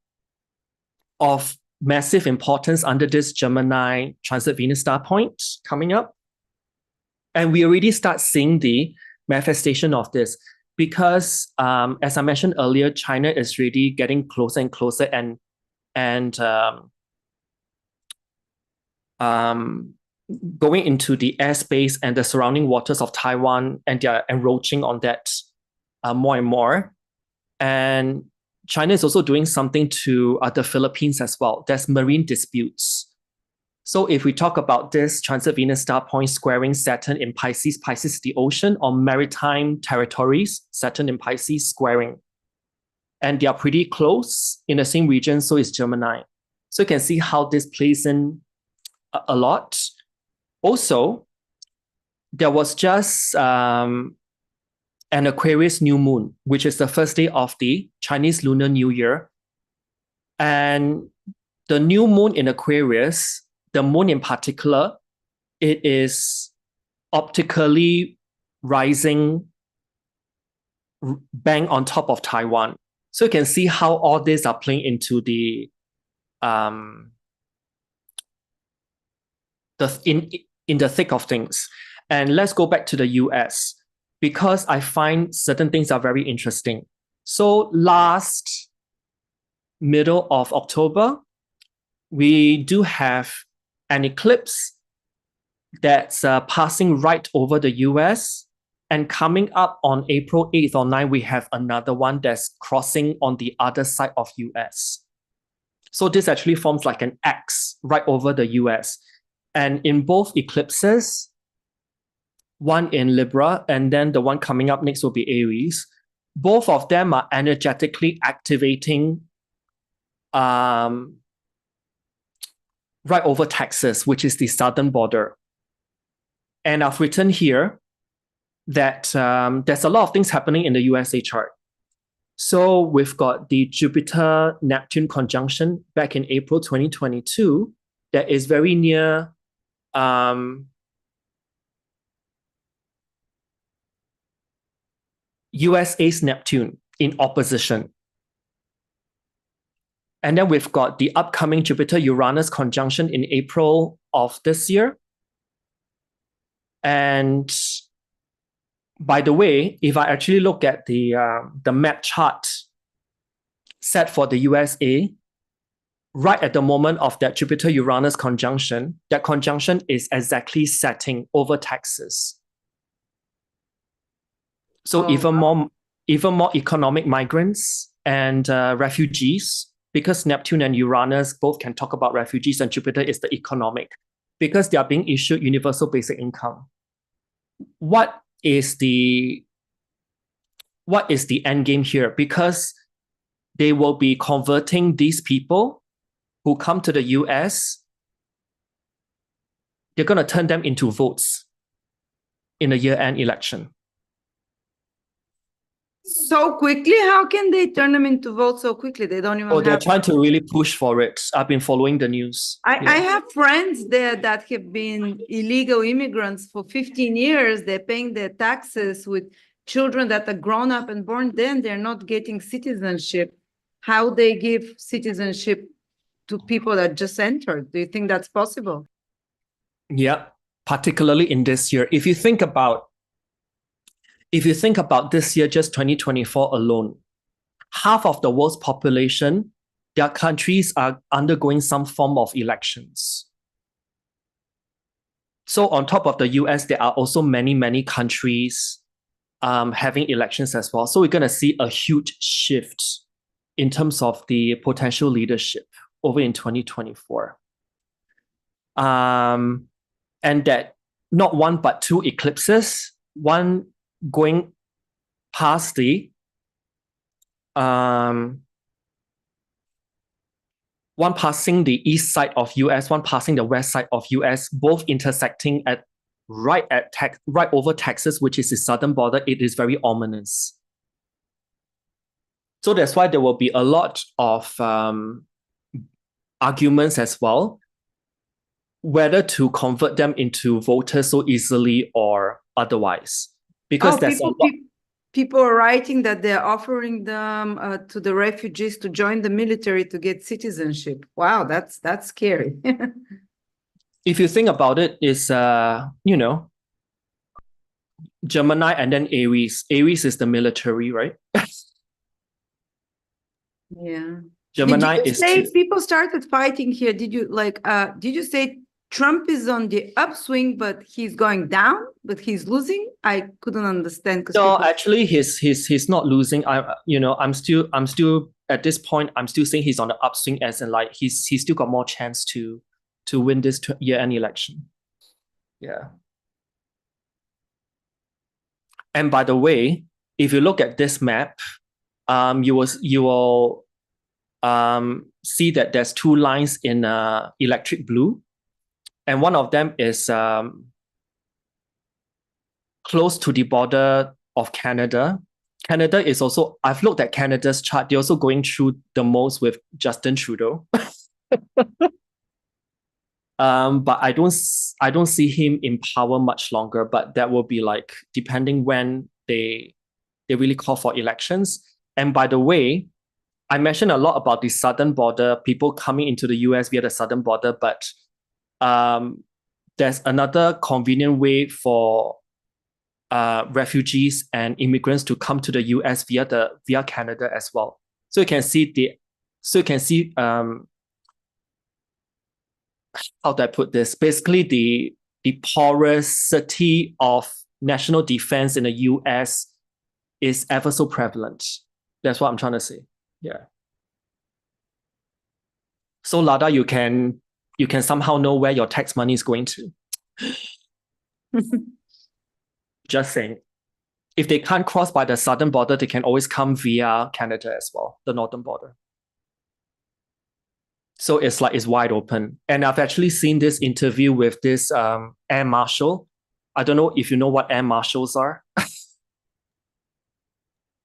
of massive importance under this Gemini transit Venus star point coming up. And we already start seeing the manifestation of this because, as I mentioned earlier, China is really getting closer and closer and going into the airspace and the surrounding waters of Taiwan, and they're encroaching on that more and more. And China is also doing something to the Philippines as well. There's marine disputes. So if we talk about this transit Venus star point squaring Saturn in Pisces, Pisces is the ocean, or maritime territories, Saturn in Pisces squaring. And they are pretty close in the same region, so is Gemini. So you can see how this plays in a lot. Also, there was just an Aquarius new moon, which is the first day of the Chinese Lunar New Year. And the new moon in Aquarius, the moon in particular, it is optically rising bang on top of Taiwan. So you can see how all these are playing into the in the thick of things. And let's go back to the US, because I find certain things are very interesting. So last middle of October, we do have an eclipse that's passing right over the US. And coming up on April 8th or 9th, we have another one that's crossing on the other side of US. So this actually forms like an X right over the US. And in both eclipses, one in Libra and then the one coming up next will be Aries, both of them are energetically activating right over Texas, which is the southern border. And I've written here that there's a lot of things happening in the USA chart. So we've got the Jupiter-Neptune conjunction back in April 2022 that is very near USA's Neptune in opposition. And then we've got the upcoming Jupiter-Uranus conjunction in April of this year. And by the way, if I actually look at the map chart set for the USA, right at the moment of that Jupiter-Uranus conjunction, that conjunction is exactly setting over Texas. So even more economic migrants and refugees, because Neptune and Uranus both can talk about refugees, and Jupiter is the economic, because they are being issued universal basic income. What is the end game here? Because they will be converting these people who come to the US, they're going to turn them into votes in the year-end election. So quickly? How can they turn them into votes so quickly? They don't even have... they're trying to really push for it. I've been following the news. I have friends there that have been illegal immigrants for 15 years. They're paying their taxes with children that are grown up and born then. They're not getting citizenship. How they give citizenship to people that just entered? Do you think that's possible? Yeah, particularly in this year. If you think about this year, just 2024 alone, half of the world's population, their countries are undergoing some form of elections. So on top of the US, there are also many, many countries having elections as well. So we're going to see a huge shift in terms of the potential leadership over in 2024. And that not one but two eclipses, one going past the one passing the east side of US, one passing the west side of US, both intersecting at right over Texas, which is the southern border. It is very ominous. So that's why there will be a lot of arguments as well, whether to convert them into voters so easily or otherwise. Because people are writing that they're offering them to the refugees to join the military to get citizenship. Wow, that's scary. If you think about it, it's Gemini and then Aries. Aries is the military, right? Yeah. Gemini did you say people started fighting here? Did you say Trump is on the upswing, but he's going down, but he's losing? I couldn't understand. No, actually, he's not losing. I'm still at this point, I'm still saying he's on the upswing, as in like he's still got more chance to win this year-end election. Yeah. And by the way, if you look at this map, you will see that there's two lines in electric blue. And one of them is close to the border of Canada. Canada is also, I've looked at Canada's chart, they're also going through the most with Justin Trudeau. But I don't see him in power much longer. But that will be like depending when they really call for elections. And by the way, I mentioned a lot about the southern border, people coming into the US via the southern border, but there's another convenient way for refugees and immigrants to come to the US via Canada as well. So you can see how do I put this? Basically, the porosity of national defense in the US is ever so prevalent. That's what I'm trying to say. Yeah. So Lada, you can somehow know where your tax money is going to. Just saying. If they can't cross by the southern border, they can always come via Canada as well, the northern border. So it's wide open. And I've actually seen this interview with this air marshal. I don't know if you know what air marshals are.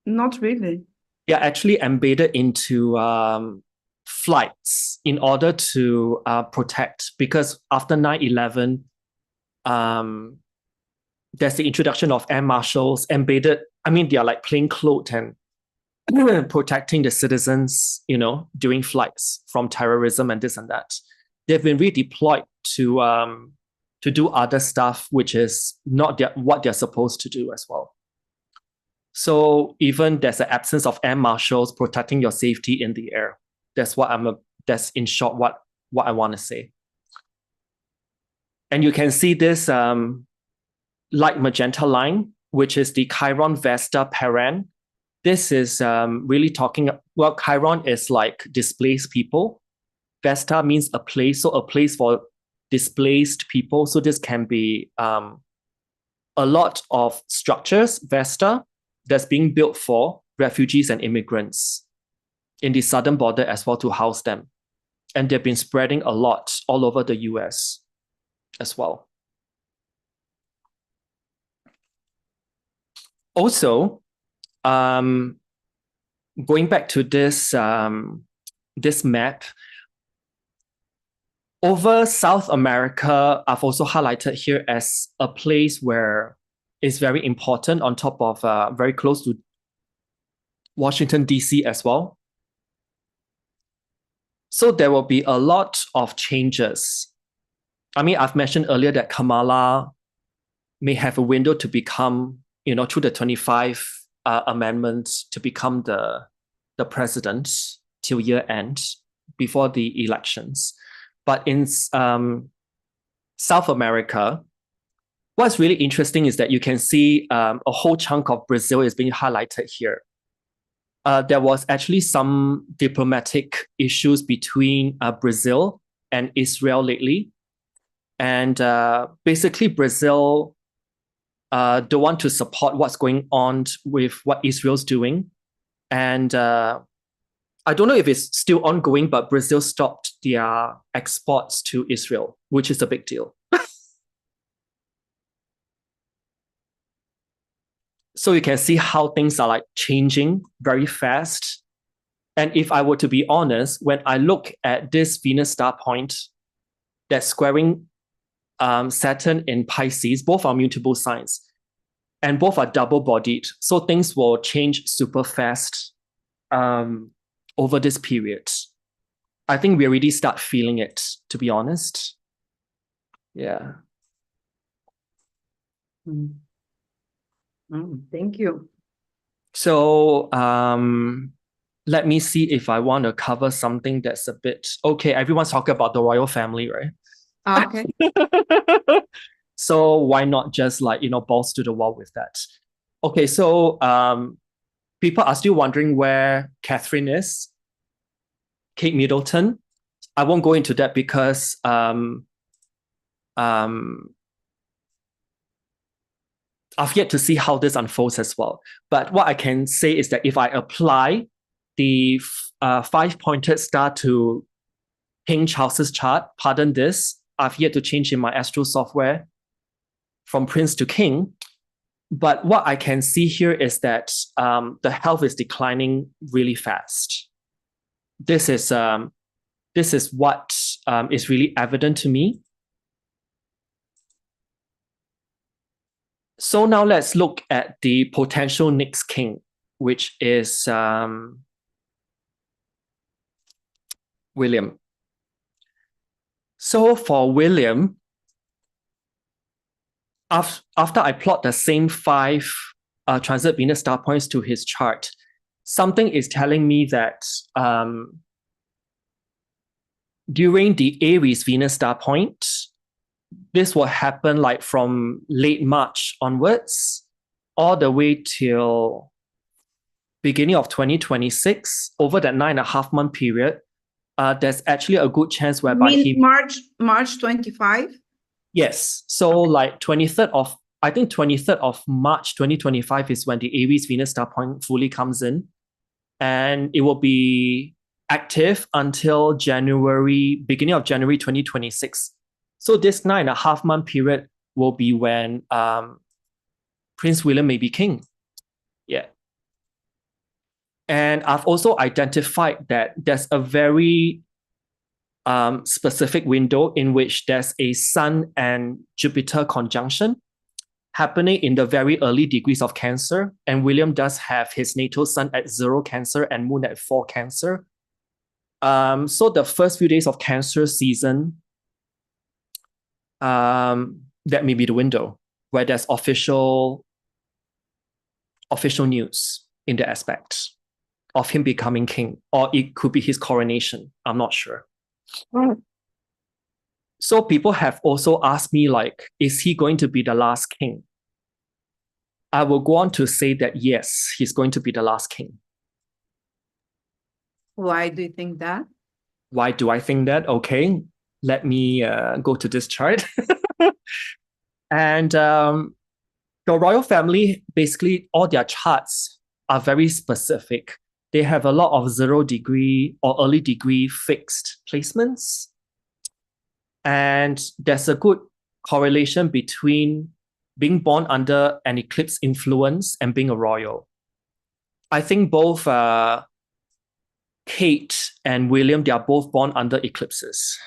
Not really. They're actually embedded into flights in order to protect, because after 9/11, there's the introduction of air marshals embedded. I mean, they are like plain clothed and protecting the citizens, during flights from terrorism and this and that. They've been redeployed to do other stuff, which is not what they're supposed to do as well. So even there's an absence of air marshals protecting your safety in the air. That's in short what I want to say. And you can see this light magenta line, which is the Chiron Vesta Paran. This is really talking, well, Chiron is like displaced people. Vesta means a place, so a place for displaced people. So this can be a lot of structures, Vesta, that's being built for refugees and immigrants in the southern border as well to house them. And they've been spreading a lot all over the US as well. Also, going back to this map, over South America, I've also highlighted here as a place where it's very important, on top of very close to Washington, D.C. as well. So there will be a lot of changes. I mean, I've mentioned earlier that Kamala may have a window to become, through the 25 amendments, to become the president till year end, before the elections. But in South America, what's really interesting is that you can see a whole chunk of Brazil is being highlighted here. There was actually some diplomatic issues between Brazil and Israel lately. And basically, Brazil don't want to support what's going on with what Israel's doing. And I don't know if it's still ongoing, but Brazil stopped their exports to Israel, which is a big deal. So you can see how things are like changing very fast. And if I were to be honest, when I look at this Venus star point that's squaring Saturn in Pisces, both are mutable signs and both are double-bodied. So things will change super fast over this period. I think we already start feeling it, to be honest. Yeah. Thank you. So let me see if I want to cover something that's a bit... Okay, everyone's talking about the royal family, right? Okay. So why not just balls to the wall with that? Okay, so people are still wondering where Catherine is, Kate Middleton. I won't go into that because I've yet to see how this unfolds as well. But what I can say is that if I apply the 5-pointed star to King Charles's chart, pardon this, I've yet to change in my Astro software from Prince to King. But what I can see here is that the health is declining really fast. This is what is really evident to me. So now let's look at the potential next king, which is William. So for William, after I plot the same 5 transit Venus star points to his chart, something is telling me that during the Aries Venus star point, this will happen like from late March onwards, all the way till beginning of 2026, over that 9.5-month period. There's actually a good chance whereby March 25? Yes. So like 23rd of March 2025 is when the Aries Venus star point fully comes in. And it will be active until beginning of January 2026. So this 9.5-month period will be when Prince William may be king. Yeah. And I've also identified that there's a very specific window in which there's a Sun and Jupiter conjunction happening in the very early degrees of Cancer. And William does have his natal Sun at 0 Cancer and Moon at 4 Cancer. So the first few days of Cancer season, that may be the window where there's official news in the aspect of him becoming king, or it could be his coronation. I'm not sure. So people have also asked me, like, is he going to be the last king? I will go on to say that yes, he's going to be the last king. Why do you think that? Why do I think that? Okay, let me go to this chart. And the royal family, basically all their charts are very specific. They have a lot of 0 degree or early degree fixed placements. And there's a good correlation between being born under an eclipse influence and being a royal. I think both Kate and William, they are both born under eclipses.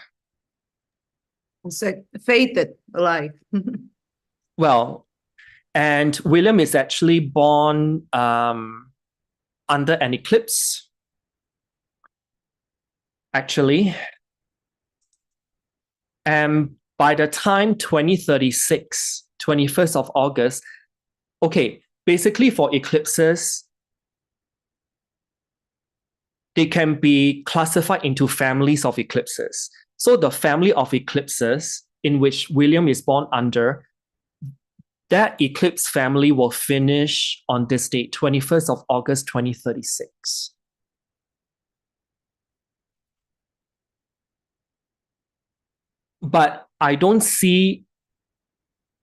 It's a fated life. Well, and William is actually born under an eclipse, actually. And by the time 2036, 21st of August, okay, basically for eclipses, they can be classified into families of eclipses. So the family of eclipses in which William is born under, that eclipse family will finish on this date, 21st of August, 2036. But I don't see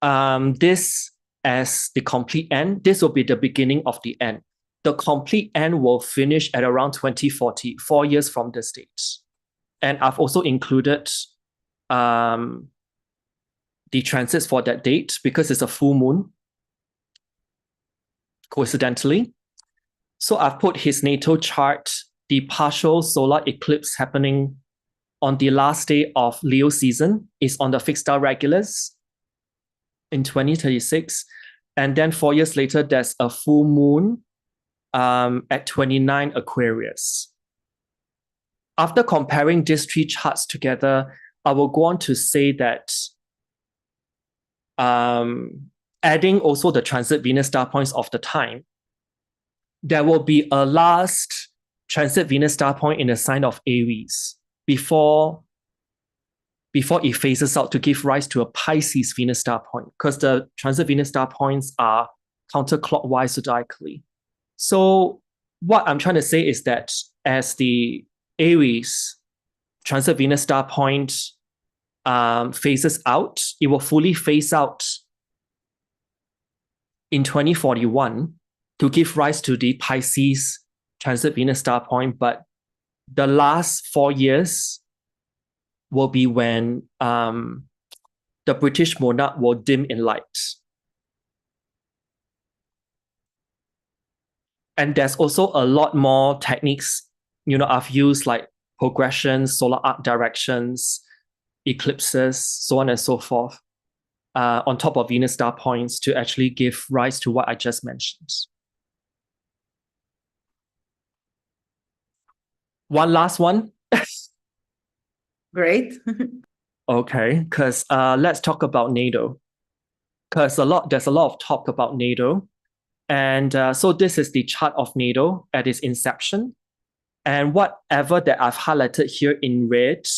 this as the complete end. This will be the beginning of the end. The complete end will finish at around 2040, 4 years from this date. And I've also included the transits for that date because it's a full moon, coincidentally. So I've put his natal chart, the partial solar eclipse happening on the last day of Leo season is on the fixed star regulars in 2036. And then 4 years later, there's a full moon at 29 Aquarius. After comparing these 3 charts together, I will go on to say that adding also the transit Venus star points of the time, there will be a last transit Venus star point in the sign of Aries before it phases out to give rise to a Pisces Venus star point, because the transit Venus star points are counterclockwise zodiacally. So what I'm trying to say is that as the Aries transit Venus star point phases out, it will fully phase out in 2041 to give rise to the Pisces transit Venus star point. But the last 4 years will be when the British monarch will dim in light. And there's also a lot more techniques, I've used like progressions, solar arc directions, eclipses, so on and so forth, on top of Venus star points to actually give rise to what I just mentioned. One last one. Great. Okay, because let's talk about NATO. Because there's a lot of talk about NATO. And so this is the chart of NATO at its inception. And whatever that I've highlighted here in red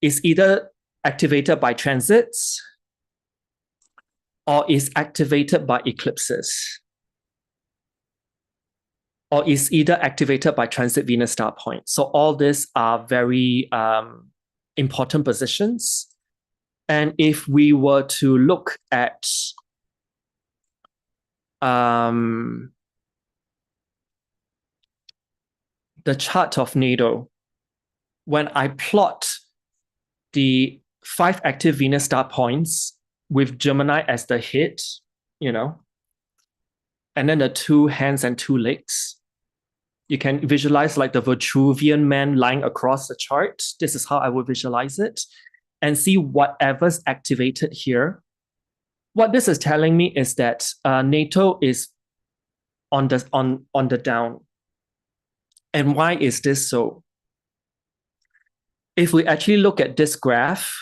is either activated by transits or is activated by eclipses, or is either activated by transit Venus star points. So all these are very important positions. And if we were to look at the chart of NATO, when I plot the 5 active Venus star points with Gemini as the head, and then the 2 hands and 2 legs, you can visualize like the Vitruvian man lying across the chart. This is how I would visualize it, and see whatever's activated here. What this is telling me is that NATO is on the down. And why is this so? If we actually look at this graph,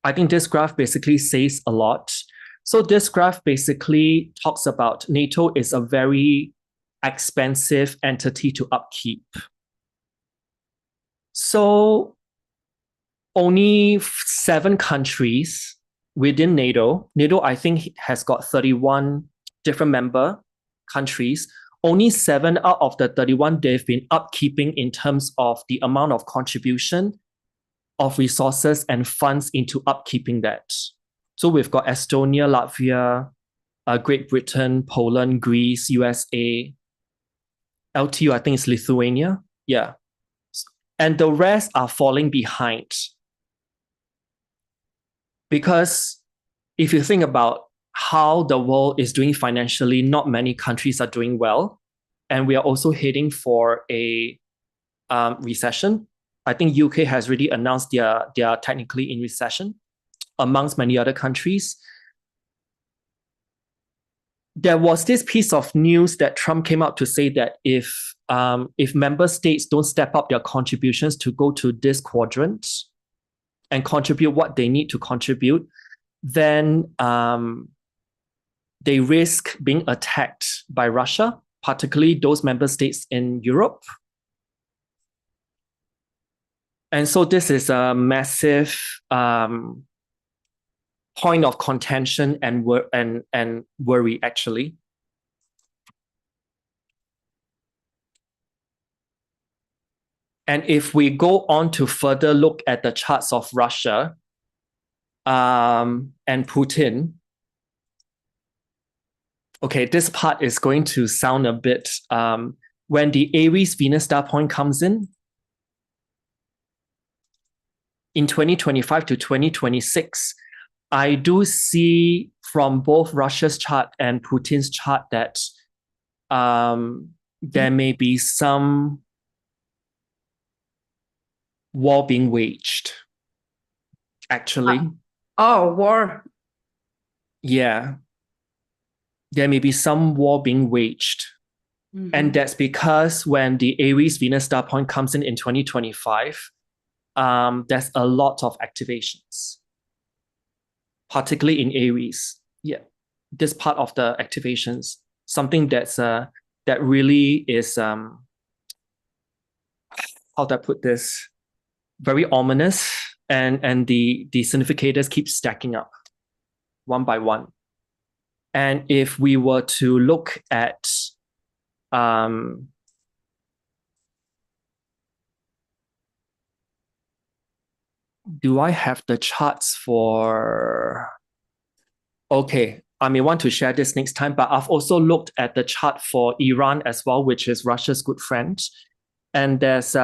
I think this graph basically says a lot. So this graph basically talks about NATO is a very expensive entity to upkeep. So only 7 countries within NATO, I think, has got 31 different member countries. Only 7 out of the 31, they've been upkeeping in terms of the amount of contribution of resources and funds into upkeeping that. So we've got Estonia, Latvia, Great Britain, Poland, Greece, USA. LTU, I think it's Lithuania. Yeah. And the rest are falling behind. Because if you think about how the world is doing financially, not many countries are doing well. And we are also heading for a recession. I think UK has already announced they are technically in recession, amongst many other countries. There was this piece of news that Trump came out to say that if member states don't step up their contributions to go to this quadrant and contribute what they need to contribute, then they risk being attacked by Russia, particularly those member states in Europe. And so this is a massive point of contention and worry, actually. And if we go on to further look at the charts of Russia and Putin, okay, this part is going to sound a bit, when the Aries Venus star point comes in 2025 to 2026, I do see from both Russia's chart and Putin's chart that there may be some war being waged, actually. War. Yeah. There may be some war being waged. Mm-hmm. And that's because when the Aries Venus star point comes in 2025, there's a lot of activations, particularly in Aries. Yeah, this part of the activations, something that's that really is how do I put this? Very ominous, and the significators keep stacking up one by one. And if we were to look at do I have the charts for... Okay, I may want to share this next time, but I've also looked at the chart for Iran as well, which is Russia's good friend. And there's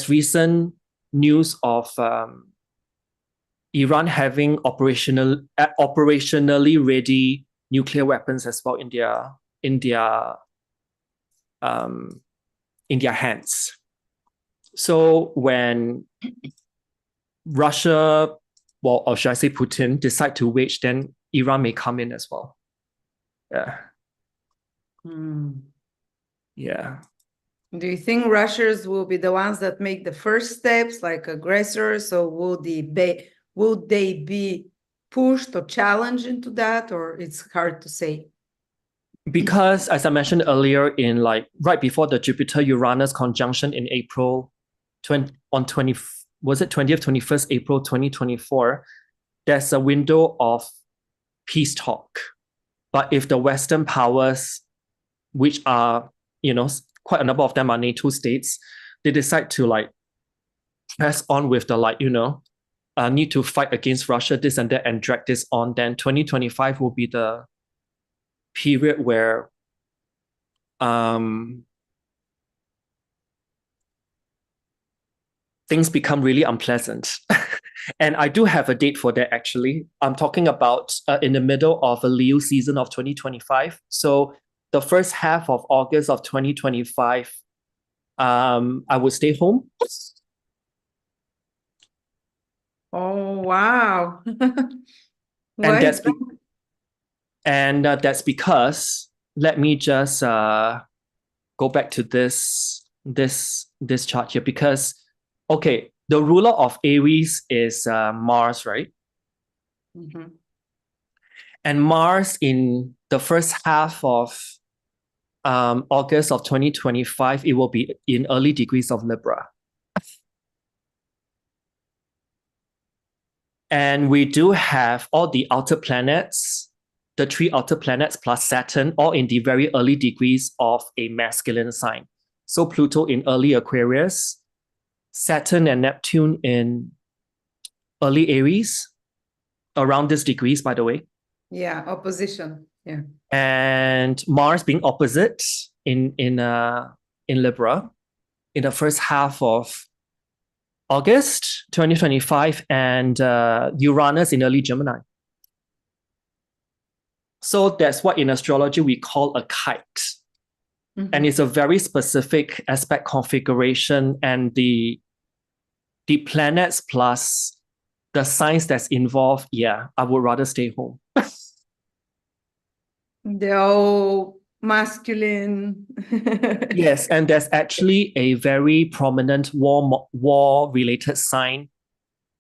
recent news of Iran having operationally ready nuclear weapons as well in their hands. So when Russia, well, or should I say Putin, decide to wage, then Iran may come in as well. Yeah. Yeah. Do you think Russians will be the ones that make the first steps, like aggressors, or would they be pushed or challenged into that, or it's hard to say? Because as I mentioned earlier, in like right before the Jupiter-Uranus conjunction in April, on 20, was it 20th, 21st April 2024, there's a window of peace talk. But if the Western powers, which are, quite a number of them are NATO states, they decide to like press on with the need to fight against Russia, this and that, and drag this on, then 2025 will be the period where things become really unpleasant. And I do have a date for that, actually. I'm talking about in the middle of a Leo season of 2025. So the first half of August of 2025, I would stay home. Oh, wow. And that's because, let me just go back to this chart here, because, okay, the ruler of Aries is Mars, right? Mm-hmm. And Mars in the first half of August of 2025, it will be in early degrees of Libra. And we do have all the outer planets, the 3 outer planets plus Saturn, all in the very early degrees of a masculine sign. So Pluto in early Aquarius, Saturn and Neptune in early Aries, around these degrees, by the way. Yeah, opposition. Yeah. And Mars being opposite in Libra in the first half of August 2025, and Uranus in early Gemini. So that's what in astrology we call a kite. Mm-hmm. And it's a very specific aspect configuration, and the planets plus the signs that's involved, yeah, I would rather stay home. They're all masculine. Yes, and there's actually a very prominent war-related sign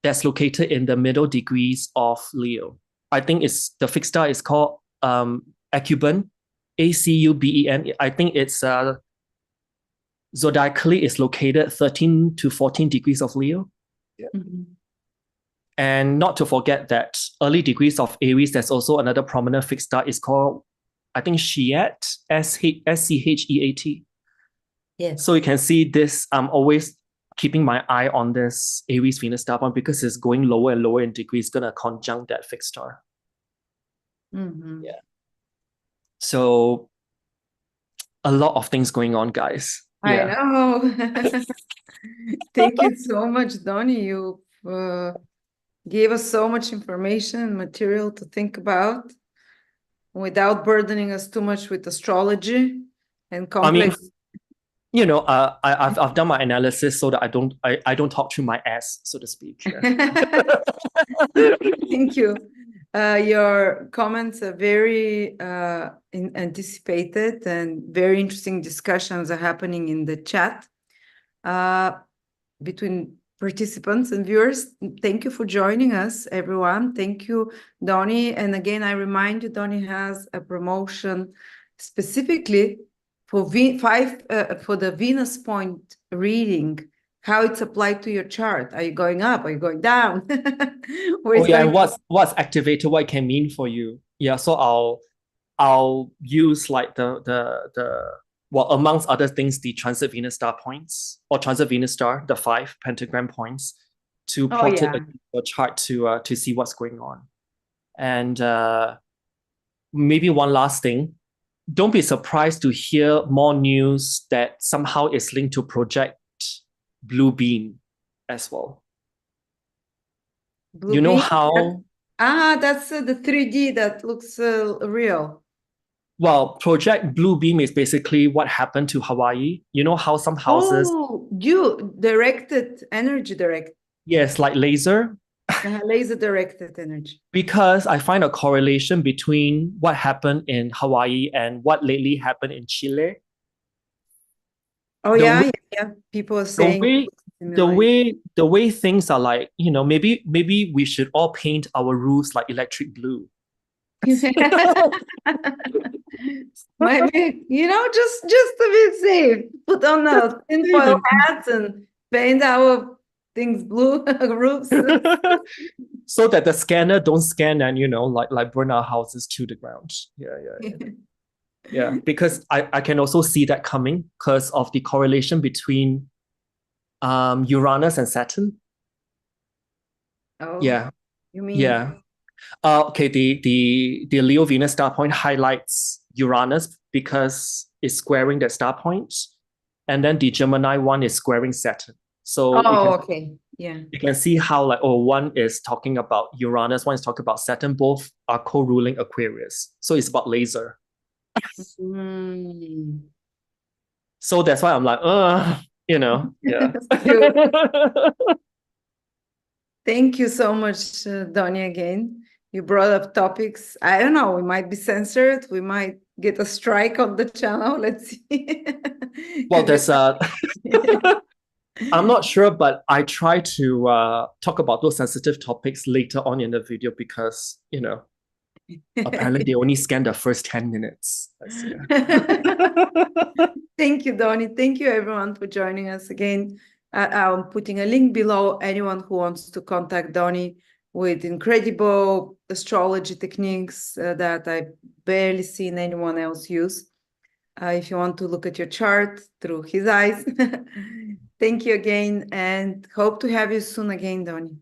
that's located in the middle degrees of Leo. I think the fixed star is called Acuben, Acuben. I think it's zodiacally is located 13 to 14 degrees of Leo. Yeah. Mm-hmm. And not to forget that early degrees of Aries, there's also another prominent fixed star is called, I think, Scheat, Scheat. Yes. So you can see this, I'm always keeping my eye on this Aries Venus star point because it's going lower and lower in degrees, going to conjunct that fixed star. Mm-hmm. Yeah. So a lot of things going on, guys. I know. Thank you so much, Donny. You gave us so much information and material to think about without burdening us too much with astrology and complex. I mean, I've done my analysis so that I don't talk through my ass, so to speak. Yeah. Thank you. Your comments are very anticipated, and very interesting discussions are happening in the chat between participants and viewers. Thank you for joining us, everyone. Thank you, Donny. And again, I remind you, Donny has a promotion specifically for the Venus point reading, how it's applied to your chart. Are you going up? Are you going down? And what's activated, what it can mean for you. Yeah, so I'll use like well, amongst other things, the transit Venus star points, or transit Venus star, the 5 pentagram points, to plot it against your chart to see what's going on. And maybe one last thing, don't be surprised to hear more news that somehow is linked to Project Blue Beam as well. Blue Beam? How? That's the 3D that looks real. Well, Project Blue Beam is basically what happened to Hawaii. You know how some houses... Oh, You directed energy, Yes, like laser. laser directed energy. Because I find a correlation between what happened in Hawaii and what lately happened in Chile. Oh The yeah, way, yeah. People are the saying way, similar. the way things are like, maybe we should all paint our roofs like electric blue. Maybe, just to be safe, put on the tinfoil hats and paint our things blue roofs. So that the scanner don't scan and like burn our houses to the ground. Yeah, because I can also see that coming because of the correlation between Uranus and Saturn. Oh, Yeah, you mean yeah. Okay, the Leo Venus star point highlights Uranus because it's squaring that star point, and then the Gemini one is squaring Saturn. So okay. Yeah. you can see how like one is talking about Uranus, one is talking about Saturn. Both are co-ruling Aquarius. So it's about laser. Mm. So that's why I'm like, yeah. Thank you so much, Donny, again. You brought up topics. I don't know, we might be censored. We might get a strike on the channel. Let's see. Well, there's I'm not sure, but I try to talk about those sensitive topics later on in the video because, apparently they only scan the first 10 minutes. Thank you, Donny. Thank you, everyone, for joining us again. I'm putting a link below. Anyone who wants to contact Donny with incredible astrology techniques that I've barely seen anyone else use. If you want to look at your chart through his eyes. Thank you again, and hope to have you soon again, Donny.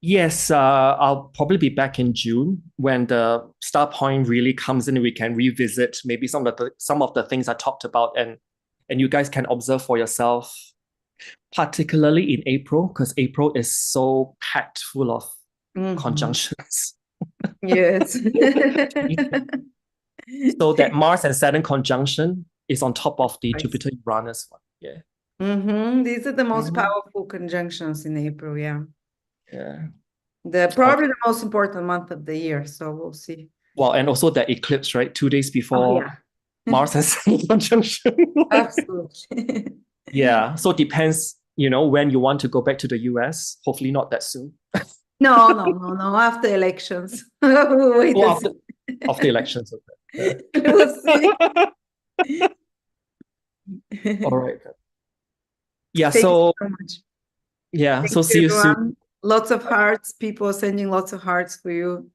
Yes, I'll probably be back in June when the star point really comes in. We can revisit maybe some of the things I talked about, and you guys can observe for yourself, particularly in April, because April is so packed full of conjunctions. Yes. So that Mars and Saturn conjunction is on top of the Jupiter Uranus one. Yeah. These are the most powerful conjunctions in April. Yeah. Yeah. Probably the most important month of the year. So we'll see. Well, and also the eclipse, right? 2 days before Mars and Saturn conjunction. Absolutely. Yeah. So it depends, when you want to go back to the US. Hopefully not that soon. No. After elections. Wait after elections. Okay. We'll see. All right. Yeah. Thank so you so much. Yeah. Thank so see you everyone. soon. Lots of hearts. People are sending lots of hearts for you.